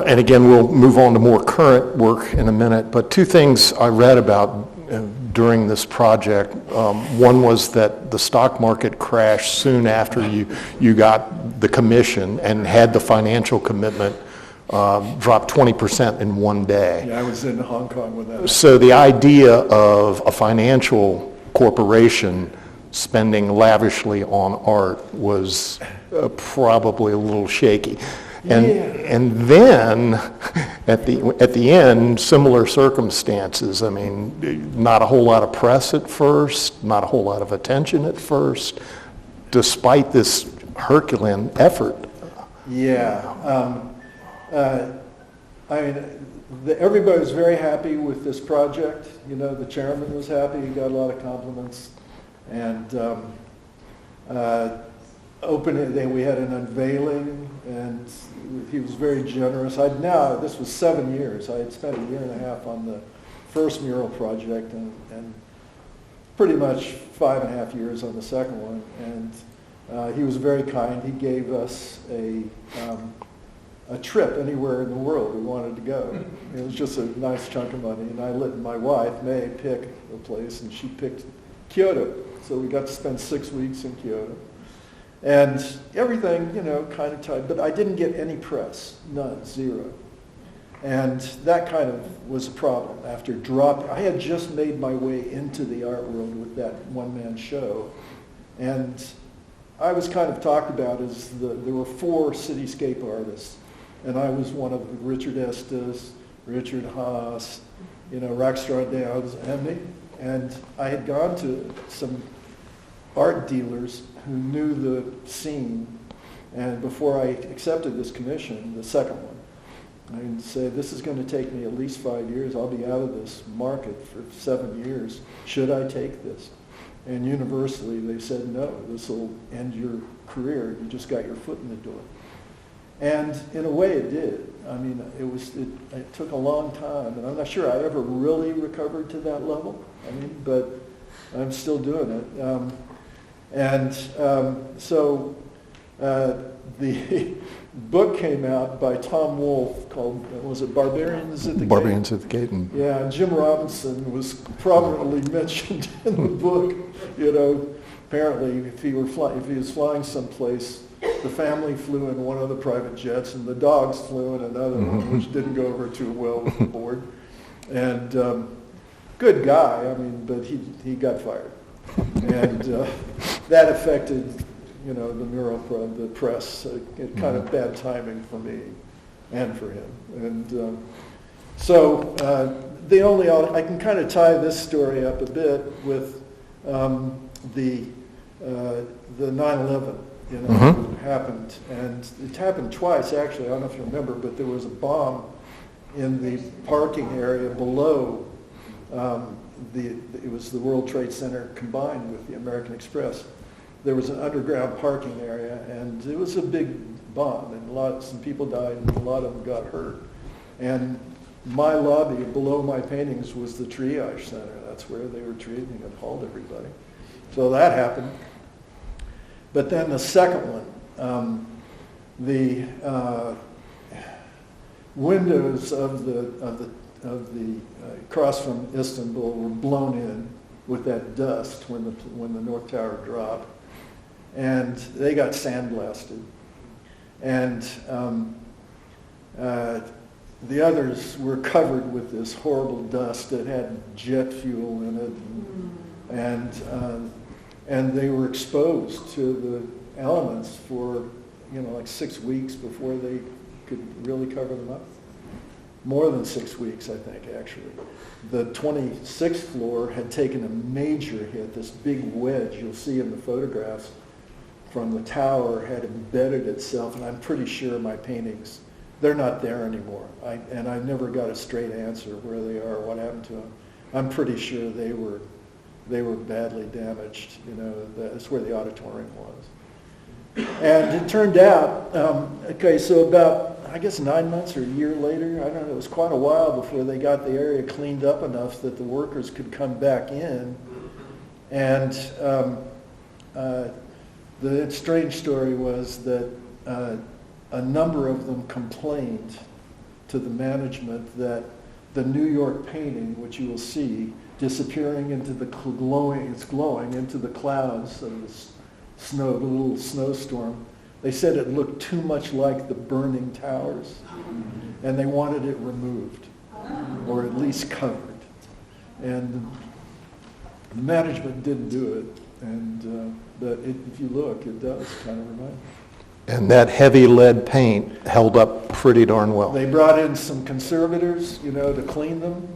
And again, we'll move on to more current work in a minute, but two things I read about during this project. One was that the stock market crashed soon after you got the commission and had the financial commitment dropped 20% in one day. Yeah, I was in Hong Kong with that. So the idea of a financial corporation spending lavishly on art was probably a little shaky. And then at the end, similar circumstances. Not a whole lot of press at first, not a whole lot of attention at first, despite this Herculean effort. Yeah. Everybody was very happy with this project. The chairman was happy. He got a lot of compliments. And we had an unveiling, and he was very generous. This was 7 years. I had spent a year and a half on the first mural project and pretty much 5.5 years on the second one. And he was very kind. He gave us a trip anywhere in the world we wanted to go. It was just a nice chunk of money. And I let my wife, May, pick a place, and she picked Kyoto. So we got to spend 6 weeks in Kyoto. And everything, kind of tight. But I didn't get any press, none, zero. And that kind of was a problem. After dropping, I had just made my way into the art world with that one-man show. And I was kind of talked about as there were 4 cityscape artists. And I was one of them, Richard Estes, Richard Haas, Rackstraw Downs, and me. And I had gone to some art dealers who knew the scene, and before I accepted this commission, the second one, I said, "This is going to take me at least 5 years. I'll be out of this market for 7 years. Should I take this?" And universally they said, "No, this will end your career. You just got your foot in the door." And in a way it did. It took a long time, and I'm not sure I ever really recovered to that level. But I'm still doing it. So the book came out by Tom Wolfe called, was it Barbarians at the Gate? Barbarians at the Gate. Yeah, and Jim Robinson was prominently mentioned in the book. Apparently if he was flying someplace, the family flew in one of the private jets, and the dogs flew in another one, which didn't go over too well with the board. And good guy, but he got fired. And that affected, the mural, the press. Kind of bad timing for me and for him. And I can kind of tie this story up a bit with the 9/11. Happened, and it happened twice actually. I don't know if you remember, but there was a bomb in the parking area below it was the World Trade Center combined with the American Express. There was an underground parking area, and it was a big bomb, and some people died, and a lot of them got hurt. And my lobby below my paintings was the triage center. That's where they were treating and hauled everybody. So that happened. But then the second one, the windows of the across from Istanbul were blown in with that dust when the North Tower dropped, and they got sandblasted. And the others were covered with this horrible dust that had jet fuel in it, and they were exposed to the elements for like 6 weeks before they could really cover them up. More than 6 weeks, I think, actually. The 26th floor had taken a major hit. This big wedge you'll see in the photographs from the tower had embedded itself, and I'm pretty sure my paintings, they're not there anymore. And I never got a straight answer where they are, what happened to them. I'm pretty sure they were badly damaged. That's where the auditorium was. And it turned out, so about, I guess 9 months or a year later, I don't know, it was quite a while before they got the area cleaned up enough that the workers could come back in. And the strange story was that a number of them complained to the management that the New York painting, which you will see, disappearing into the glowing into the clouds of the snow, the little snowstorm. They said it looked too much like the burning towers, and they wanted it removed, or at least covered. And the management didn't do it, but if you look, it does kind of remind me. And that heavy lead paint held up pretty darn well. They brought in some conservators, to clean them,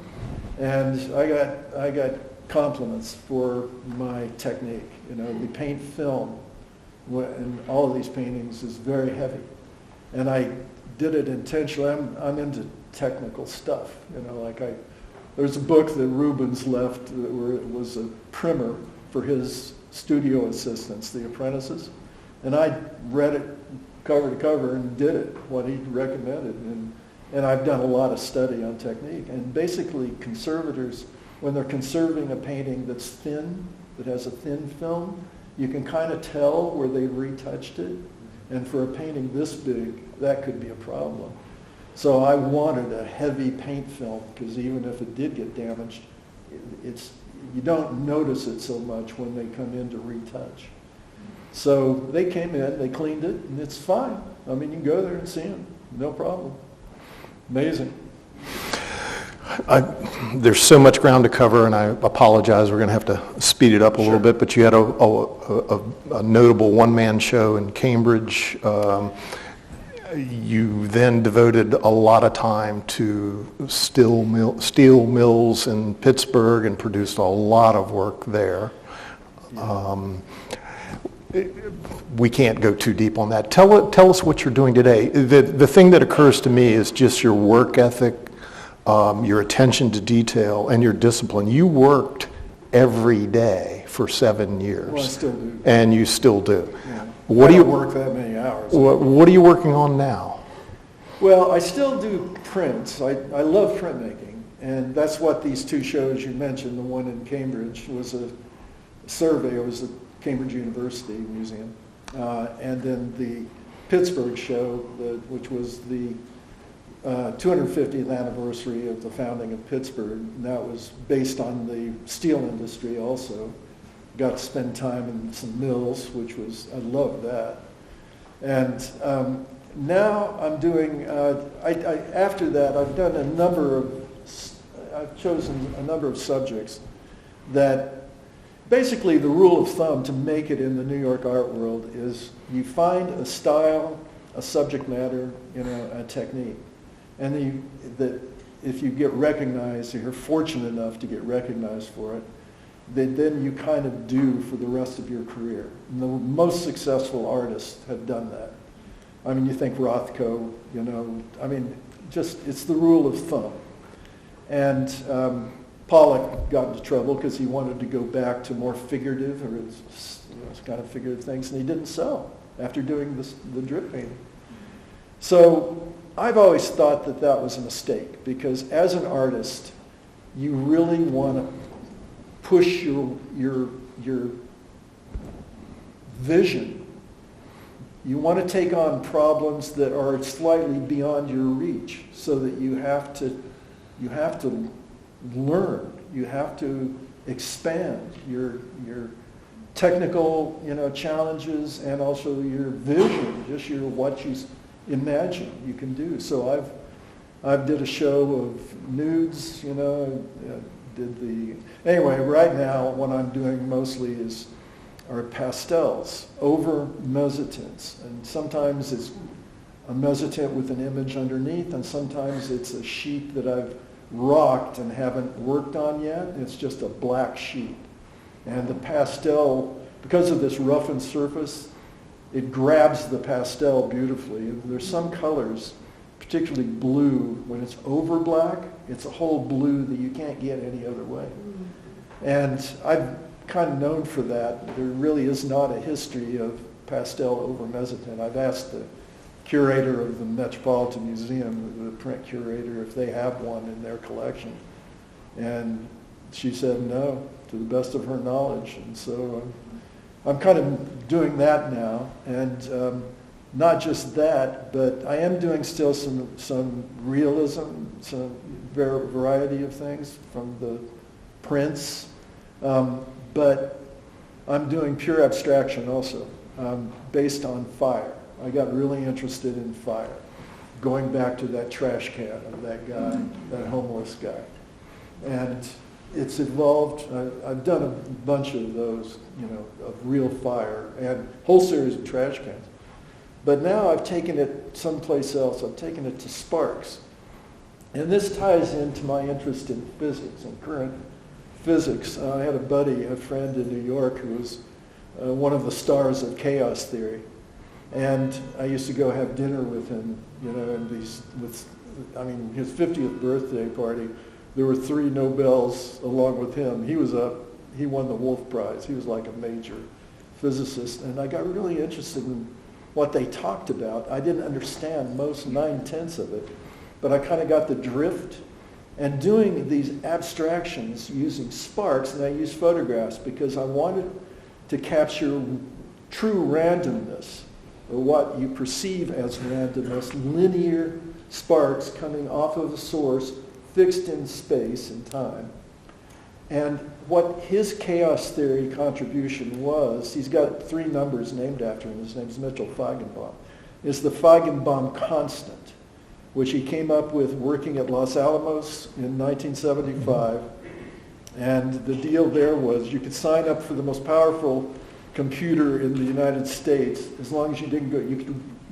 and I got compliments for my technique. The paint film in all of these paintings is very heavy, and I did it intentionally. I'm into technical stuff. There's a book that Rubens left where it was a primer for his studio assistants, the apprentices, and I read it cover to cover and did it, what he recommended. And I've done a lot of study on technique. And basically, conservators, when they're conserving a painting that's thin, that has a thin film, you can kind of tell where they retouched it. And for a painting this big, that could be a problem. So I wanted a heavy paint film, because even if it did get damaged, you don't notice it so much when they come in to retouch. So they came in, they cleaned it, and it's fine. I mean, you can go there and see them, no problem. Amazing. There's so much ground to cover, and I apologize. We're going to have to speed it up a little bit, but you had a notable one-man show in Cambridge. You then devoted a lot of time to steel mills in Pittsburgh and produced a lot of work there. We can't go too deep on that. Tell us what you're doing today. The thing that occurs to me is just your work ethic, your attention to detail, and your discipline. You worked every day for 7 years. Well, I still do. And you still do. Yeah. What I do you don't work that many hours. What are you working on now? Well, I still do prints. I love printmaking, and that's what these two shows you mentioned. The one in Cambridge was a survey. It was the Cambridge University Museum, and then the Pittsburgh show, which was the 250th anniversary of the founding of Pittsburgh. And that was based on the steel industry also. Got to spend time in some mills, which was, I loved that. And now I'm doing, after that, I've chosen a number of subjects that basically the rule of thumb to make it in the New York art world is you find a style, a subject matter, a technique. And that if you get recognized, if you're fortunate enough to get recognized for it, then you kind of do for the rest of your career. And the most successful artists have done that. I mean, you think Rothko, it's the rule of thumb. And Pollock got into trouble because he wanted to go back to more figurative or kind of figurative things, and he didn't sell after doing the drip painting. So I've always thought that that was a mistake, because as an artist, you really want to push your vision. You want to take on problems that are slightly beyond your reach, so that you have to learn. You have to expand your technical, challenges, and also your vision, just what you imagine you can do. So I've did a show of nudes, anyway, right now what I'm doing mostly are pastels over mezzotints, and sometimes it's a mezzotent with an image underneath, and sometimes it's a sheet that I've rocked and haven't worked on yet. It's just a black sheet. And the pastel, because of this roughened surface, it grabs the pastel beautifully. There's some colors, particularly blue, when it's over black, it's a whole blue that you can't get any other way. And I've kind of known for that. There really is not a history of pastel over mezzotin. I've asked the curator of the Metropolitan Museum, the print curator, if they have one in their collection. And she said no, to the best of her knowledge. And so I'm kind of doing that now. And not just that, but I am doing still some realism, some variety of things from the prints. But I'm doing pure abstraction also, based on fire. I got really interested in fire, going back to that trash can of that guy, that homeless guy. And it's evolved. I've done a bunch of those, of real fire and a whole series of trash cans. But now I've taken it someplace else. I've taken it to sparks. And this ties into my interest in physics and current physics. I had a friend in New York who was one of the stars of chaos theory. And I used to go have dinner with him, and his 50th birthday party, there were 3 Nobels along with him. He won the Wolf Prize. He was like a major physicist. And I got really interested in what they talked about. I didn't understand most 9/10 of it, but I kind of got the drift. And doing these abstractions using sparks, and I used photographs because I wanted to capture true randomness, or what you perceive as randomness, linear sparks coming off of a source fixed in space and time. And what his chaos theory contribution was, he's got 3 numbers named after him. His name's Mitchell Feigenbaum, is the Feigenbaum constant, which he came up with working at Los Alamos in 1975. And the deal there was you could sign up for the most powerful computer in the United States as long as you didn't go,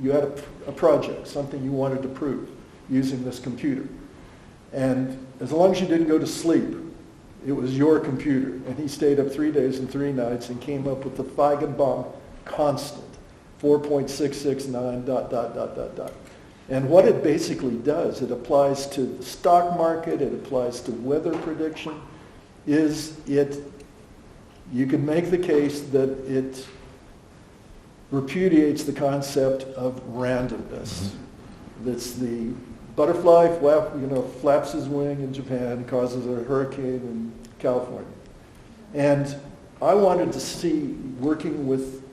you had a project, something you wanted to prove using this computer. And as long as you didn't go to sleep, it was your computer. And he stayed up 3 days and 3 nights and came up with the Feigenbaum constant, 4.669 ... And what it basically does, it applies to the stock market, it applies to weather prediction, you can make the case that it repudiates the concept of randomness. That's the butterfly flaps his wing in Japan, causes a hurricane in California. And I wanted to see, working with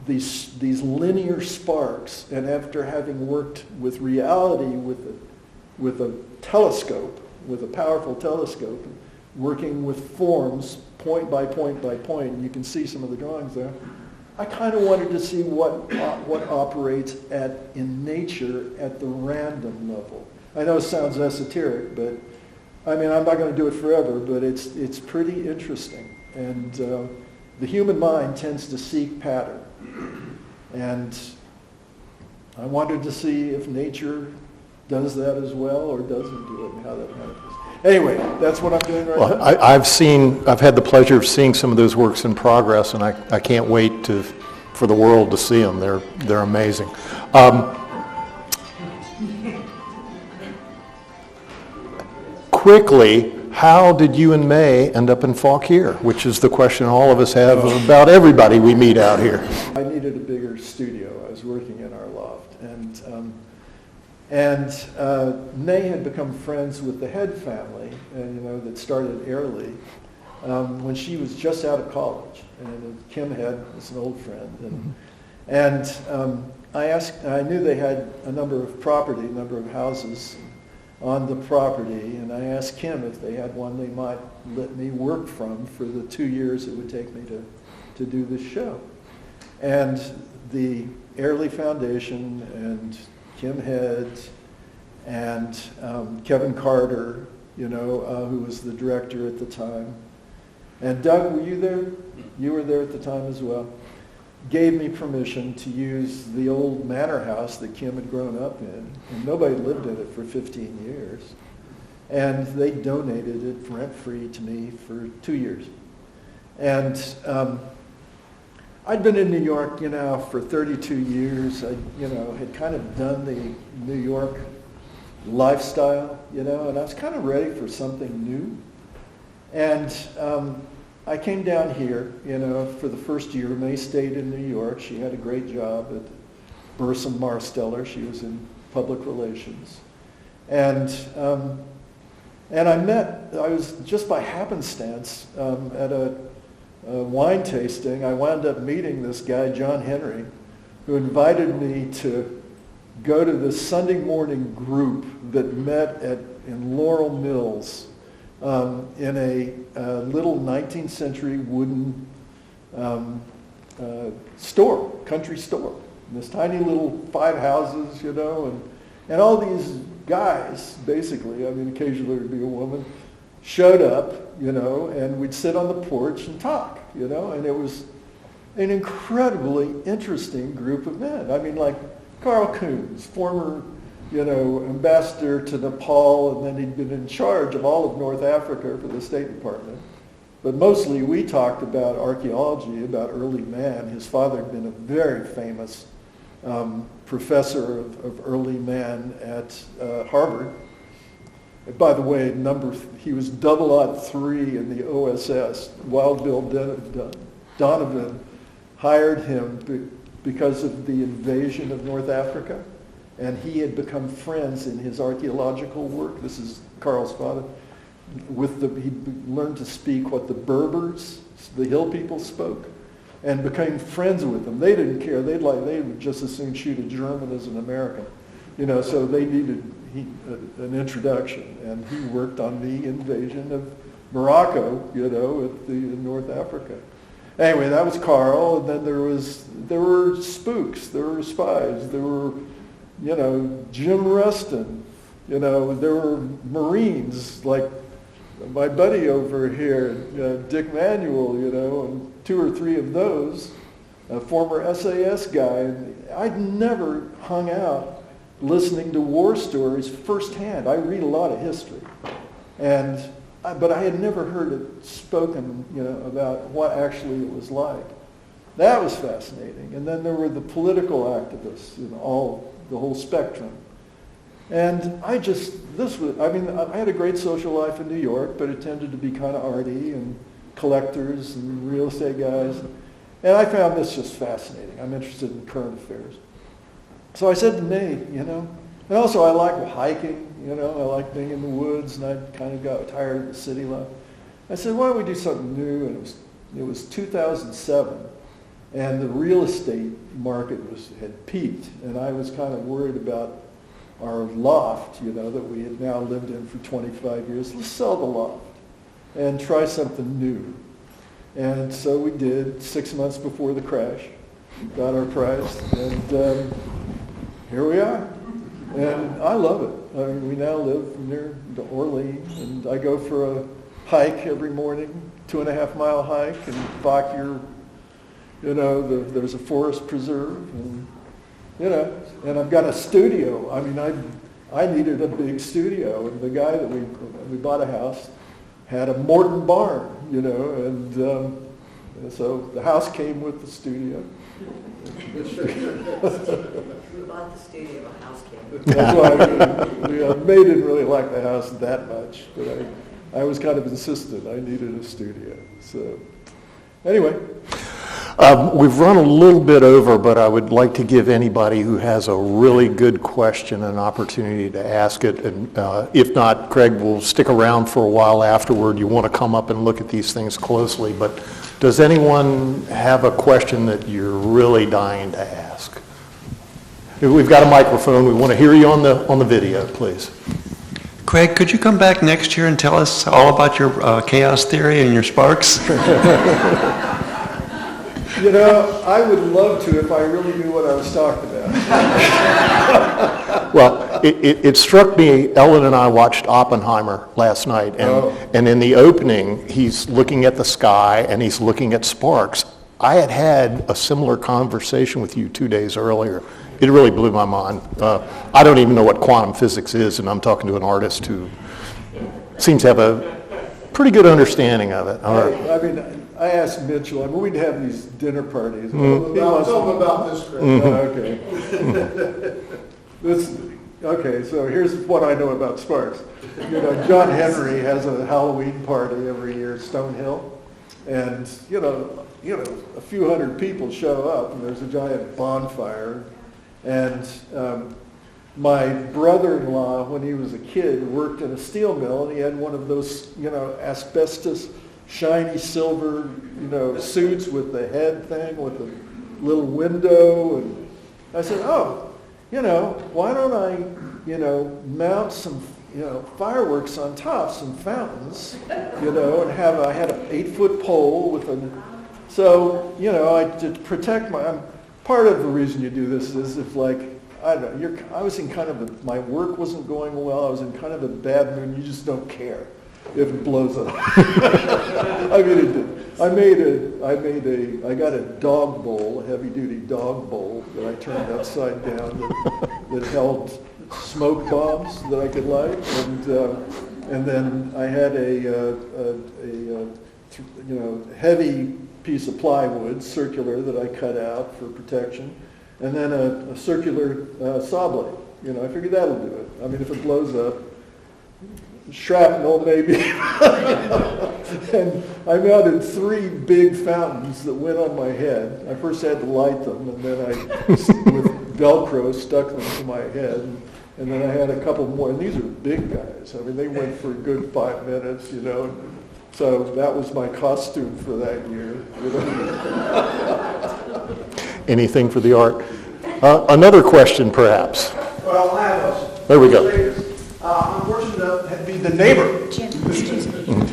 these linear sparks, and after having worked with reality with a telescope, with a powerful telescope, working with forms point by point by point, and you can see some of the drawings there, I kind of wanted to see what operates in nature at the random level. I know it sounds esoteric, but I mean, I'm not going to do it forever, but it's pretty interesting. And the human mind tends to seek pattern. And I wanted to see if nature does that as well or doesn't do it, and how that manifests. Anyway, that's what I'm doing right now. I've had the pleasure of seeing some of those works in progress, and I can't wait for the world to see them. They're amazing. Quickly, how did you and May end up in Fauquier? Which is the question all of us have about everybody we meet out here. I needed a bigger studio. I was working in our loft. May had become friends with the Head family, that started Airlie, when she was just out of college. And Kim Head was an old friend. I knew they had a number of houses on the property, and I asked Kim if they had one they might let me work from for the 2 years it would take me to do this show. And the Airlie Foundation and Kim Head and Kevin Carter, who was the director at the time, and Doug, were you there? You were there at the time as well. Gave me permission to use the old manor house that Kim had grown up in, and nobody lived in it for 15 years. And they donated it rent-free to me for 2 years. And I'd been in New York, for 32 years. I, had kind of done the New York lifestyle, and I was kind of ready for something new. And I came down here, for the first year. May stayed in New York. She had a great job at Burson Marsteller. She was in public relations. And I was just by happenstance at a wine tasting. I wound up meeting this guy, John Henry, who invited me to go to this Sunday morning group that met in Laurel Mills, in a little 19th century wooden store, country store. And this tiny little 5 houses, and all these guys, basically, occasionally there'd be a woman, showed up, and we'd sit on the porch and talk, and it was an incredibly interesting group of men. Like Carl Coons, former ambassador to Nepal, and then he'd been in charge of all of North Africa for the State Department. But mostly we talked about archaeology, about early man. His father had been a very famous professor of early man at Harvard. And by the way, he was 003 in the OSS. Wild Bill Donovan hired him because of the invasion of North Africa. And he had become friends in his archaeological work. This is Carl's father. He learned to speak what the Berbers, the hill people, spoke, and became friends with them. They didn't care. They would just as soon shoot a German as an American, So they needed an introduction, and he worked on the invasion of Morocco, in North Africa. Anyway, that was Carl, and then there were spooks, there were spies, there were Jim Rustin, there were Marines like my buddy over here, Dick Manuel, and 2 or 3 of those, a former SAS guy. And I'd never hung out listening to war stories firsthand. I read a lot of history, but I had never heard it spoken, about what actually it was like. That was fascinating. And then there were the political activists, the whole spectrum. And I had a great social life in New York, but it tended to be kind of arty and collectors and real estate guys. And I found this just fascinating. I'm interested in current affairs. So I said to May, and also I like hiking, I like being in the woods, and I kind of got tired of the city life. I said, why don't we do something new? And it was 2007. And the real estate market had peaked, and I was kind of worried about our loft, that we had now lived in for 25 years. Let's sell the loft and try something new. And so we did, 6 months before the crash, got our price, and here we are. And I love it. We now live near Orlean, and I go for a hike every morning, 2.5-mile hike, and Fauquier. There's a forest preserve, and and I've got a studio. I needed a big studio, and the guy that we bought a house had a Morton barn, and so the house came with the studio. We bought the studio, a house came. That's why May didn't really like the house that much, but I was kind of insistent I needed a studio. So anyway. We've run a little bit over, but I would like to give anybody who has a really good question an opportunity to ask it. And if not, Craig will stick around for a while afterward. You want to come up and look at these things closely. But does anyone have a question that you're really dying to ask? We've got a microphone. We want to hear you on the video, please. Craig, could you come back next year and tell us all about your chaos theory and your sparks? You know, I would love to if I really knew what I was talking about. Well, it struck me, Ellen and I watched Oppenheimer last night, and in the opening, he's looking at the sky and he's looking at sparks. I had a similar conversation with you 2 days earlier. It really blew my mind. I don't even know what quantum physics is, and I'm talking to an artist who seems to have a pretty good understanding of it. I mean, I asked Mitchell, we'd have these dinner parties. Mm-hmm. Tell them about this, Chris. Okay, so here's what I know about sparks. You know, John Henry has a Halloween party every year at Stonehill, and you know, a few hundred people show up, and there's a giant bonfire. And my brother-in-law, when he was a kid, worked in a steel mill, and he had one of those, asbestos, shiny silver, suits with the head thing, with the little window. And I said, why don't I, mount some, fireworks on top, some fountains, and I had an 8-foot pole with so, to protect part of the reason you do this is if I was in kind of my work wasn't going well, I was in kind of a bad mood, you just don't care if it blows up. I mean, it did. I got a dog bowl, a heavy duty dog bowl that I turned upside down that held smoke bombs that I could light, and then I had a heavy piece of plywood, circular, that I cut out for protection, and then a circular saw blade. I figured that'll do it. I mean, if it blows up, shrapnel maybe. And I mounted 3 big fountains that went on my head. I first had to light them, and then I, with Velcro, stuck them to my head. And then I had a couple more, and these are big guys. I mean, they went for a good 5 minutes, So that was my costume for that year. Anything for the art? Another question, perhaps. Well, I have There we go. I'm fortunate enough to be the neighbor.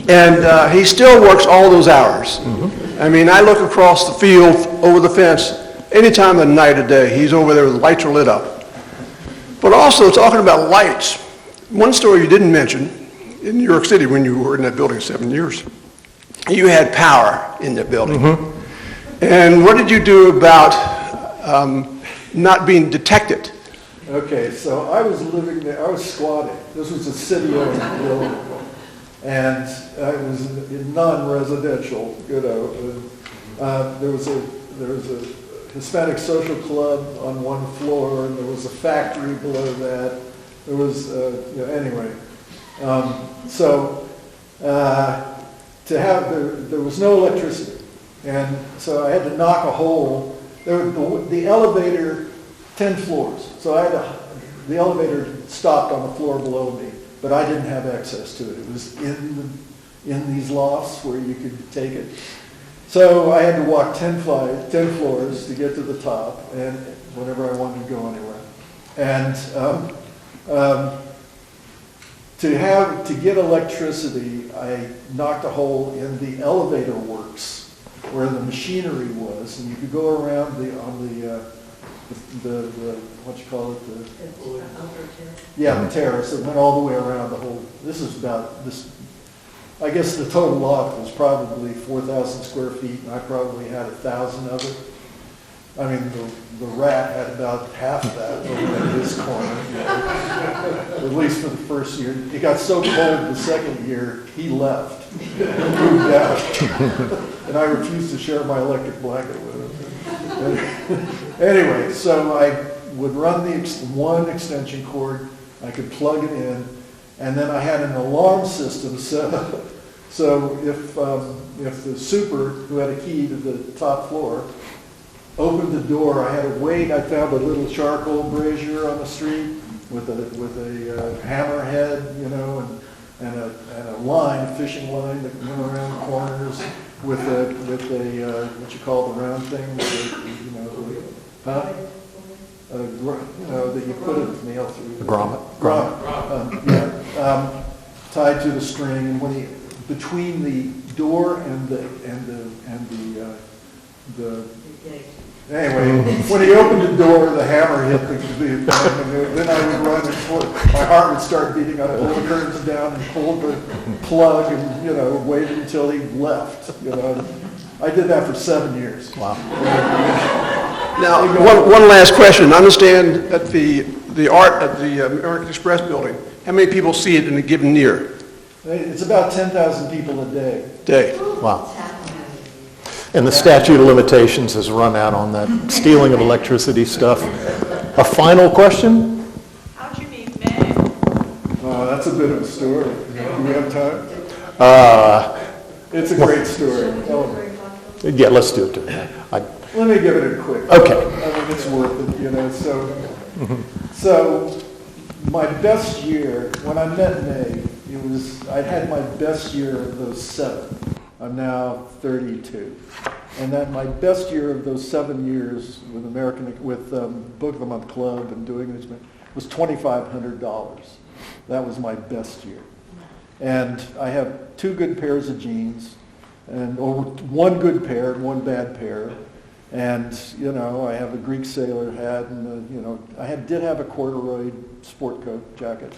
And he still works all those hours. Mm-hmm. I mean, I look across the field over the fence any time of the night or day. He's over there, the lights are lit up. But also, talking about lights, one story you didn't mention, in New York City when you were in that building 7 years, you had power in that building. Mm-hmm. And what did you do about not being detected? Okay, so I was living there, I was squatting. This was a city-owned building. And I was in non-residential, there was a Hispanic social club on one floor, and there was a factory below that. There was, anyway. There was no electricity, and so I had to knock a hole. The elevator, 10 floors, so the elevator stopped on the floor below me, but I didn't have access to it. It was in these lofts where you could take it. So I had to walk 10 floors to get to the top, and whenever I wanted to go anywhere. And to get electricity, I knocked a hole in the elevator works where the machinery was, and you could go around the what you call it, the terrace that went all the way around the whole. This is about this. I guess the total lot was probably 4,000 square feet, and I probably had 1,000 of it. I mean, the rat had about half of that over in his corner, at least for the first year. It got so cold the second year, he left, moved out, and I refused to share my electric blanket with him. Anyway, so I would run one extension cord, I could plug it in, And then I had an alarm system, so if the super, who had a key to the top floor, opened the door, I had to wait. I found a little charcoal brazier on the street with a hammerhead, you know, and a line, a fishing line that went around corners with a what you call the round thing, you know, huh? You know, that you put a nail through. A grommet. Tied to the string, and between the door and the anyway, when he opened the door, the hammer hit the then I would run and pull. My heart would start beating. I'd pull the curtains down and pull the plug, and you know, wait until he left. You know, I did that for 7 years. Wow. Now, one last question. I understand that the art at the American Express building, how many people see it in a given year? It's about 10,000 people a day. Wow. And the statute of limitations has run out on that stealing of electricity stuff. A final question? How'd you meet May? Oh, that's a bit of a story. Do we have time? It's a great story. Yeah, let's do it. Let me give it a quick. Okay. I mean, it's worth it, you know. So my best year, when I met May, I'd had my best year of those 7. I'm now 32. And that my best year of those 7 years with Book of the Month Club and doing this was $2,500. That was my best year. And I have 2 good pairs of jeans, or 1 good pair and 1 bad pair. And, you know, I have a Greek sailor hat, and, you know, I did have a corduroy sport coat jacket.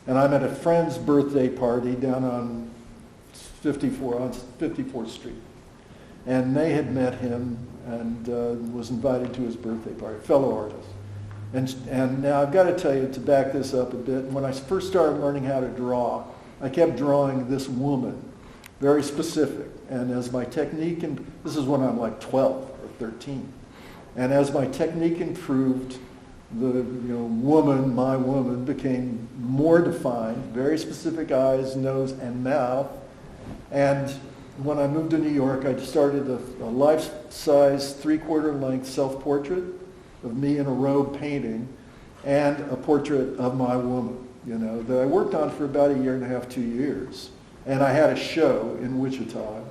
And I'm at a friend's birthday party down on 54th Street. And May had met him and was invited to his birthday party, fellow artist. And now I've got to tell you, to back this up a bit, when I first started learning how to draw, I kept drawing this woman, very specific. And as my technique, and this is when I'm like 12 or 13, and as my technique improved, my woman became more defined, very specific eyes, nose, and mouth. And when I moved to New York, I started a life-size, 3/4 length self-portrait of me in a robe painting, and a portrait of my woman, you know, that I worked on for about 1.5 years, 2 years. And I had a show in Wichita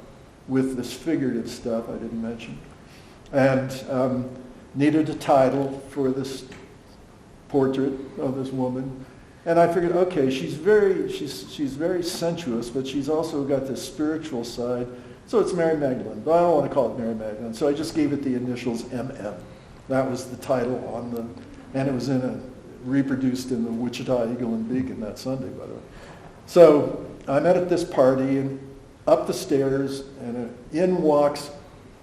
with this figurative stuff I didn't mention, and needed a title for this portrait of this woman. And I figured, okay, she's very sensuous, but she's also got this spiritual side. So it's Mary Magdalene, but I don't want to call it Mary Magdalene. So I just gave it the initials MM. That was the title and it was reproduced in the Wichita Eagle and Beacon that Sunday, by the way. So I'm at this party, and up the stairs, and in walks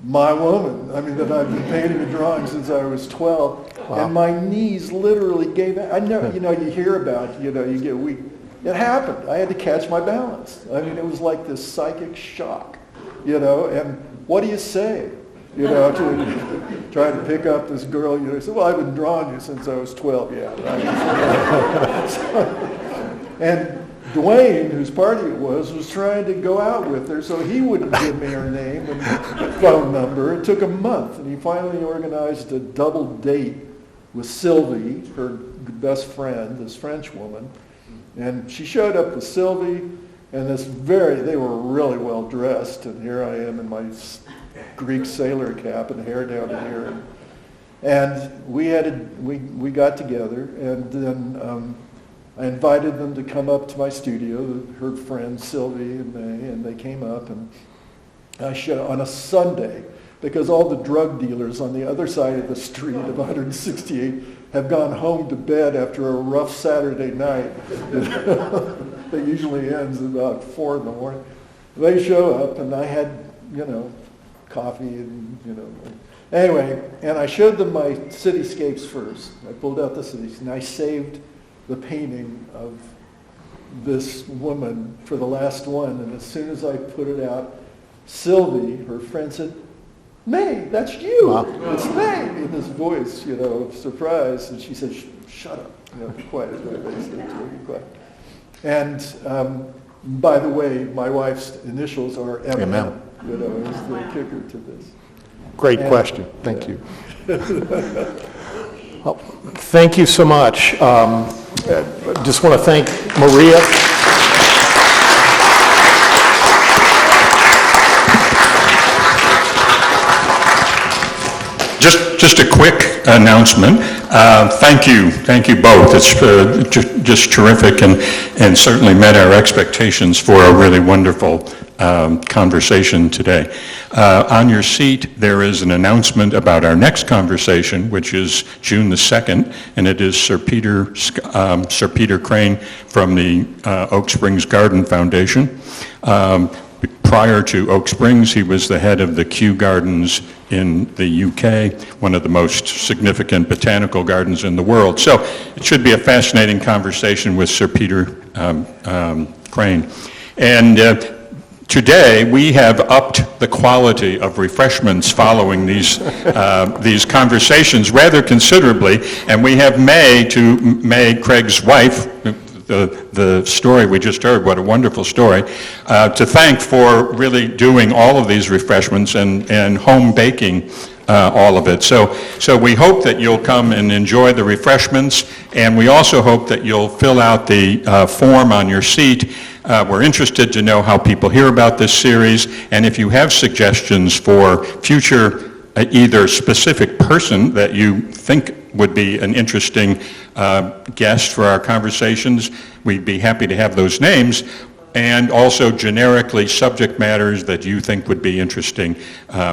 my woman. I mean, that I've been painting and drawing since I was 12. Wow. And my knees literally gave out. I know, you know, you hear about, you know, you get weak. It happened. I had to catch my balance. I mean, it was like this psychic shock, you know, and what do you say? You know, to try to pick up this girl, you know, say, well, I've been drawing you since I was 12, yeah. Right? And Dwayne, whose party it was trying to go out with her, so he wouldn't give me her name and phone number. It took a month, and he finally organized a double date with Sylvie, her best friend, this French woman. And she showed up with Sylvie, and they were really well dressed, and here I am in my Greek sailor cap and hair down to here. And we got together, and then I invited them to come up to my studio, her friends Sylvie and May, and they came up, and I showed on a Sunday, because all the drug dealers on the other side of the street of 168 have gone home to bed after a rough Saturday night that usually ends about 4 in the morning. They show up, and I had, you know, coffee and, you know. Anyway, and I showed them my cityscapes first. I pulled out the cities, and I saved the painting of this woman for the last one. And as soon as I put it out, Sylvie, her friend, said, May, that's you. Wow. It's May, in this voice, you know, of surprise. And she said, shut up, you know, quiet. Quiet. And by the way, my wife's initials are MM. MM. You know, is the kicker to this. Great question. Thank you. Well, thank you so much. Just want to thank Maria. Just a quick announcement. Thank you both. It's just terrific and certainly met our expectations for a really wonderful conversation today. On your seat, there is an announcement about our next conversation, which is June the 2nd, and it is Sir Peter Crane from the Oak Springs Garden Foundation. Prior to Oak Springs, he was the head of the Kew Gardens in the UK, one of the most significant botanical gardens in the world. So it should be a fascinating conversation with Sir Peter Crane. And today, we have upped the quality of refreshments following these conversations rather considerably, and we have May, Craig's wife, the story we just heard, what a wonderful story, to thank for really doing all of these refreshments and home baking all of it. So we hope that you'll come and enjoy the refreshments, and we also hope that you'll fill out the form on your seat. We're interested to know how people hear about this series, and if you have suggestions for future either specific person that you think would be an interesting guest for our conversations, we'd be happy to have those names, and also generically subject matters that you think would be interesting.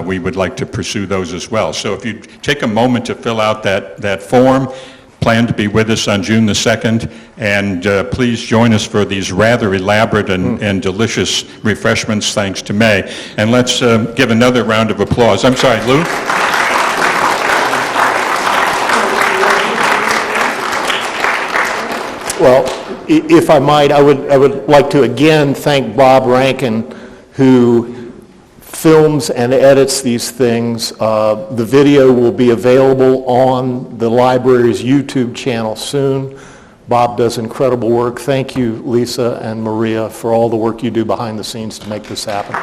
We would like to pursue those as well. So if you take a moment to fill out that form, plan to be with us on June the 2nd, and please join us for these rather elaborate and delicious refreshments, thanks to May. And let's give another round of applause. I'm sorry, Lou? Well, if I might, I would like to again thank Bob Rankin, who films and edits these things. The video will be available on the library's YouTube channel soon. Bob does incredible work. Thank you, Lisa and Maria, for all the work you do behind the scenes to make this happen.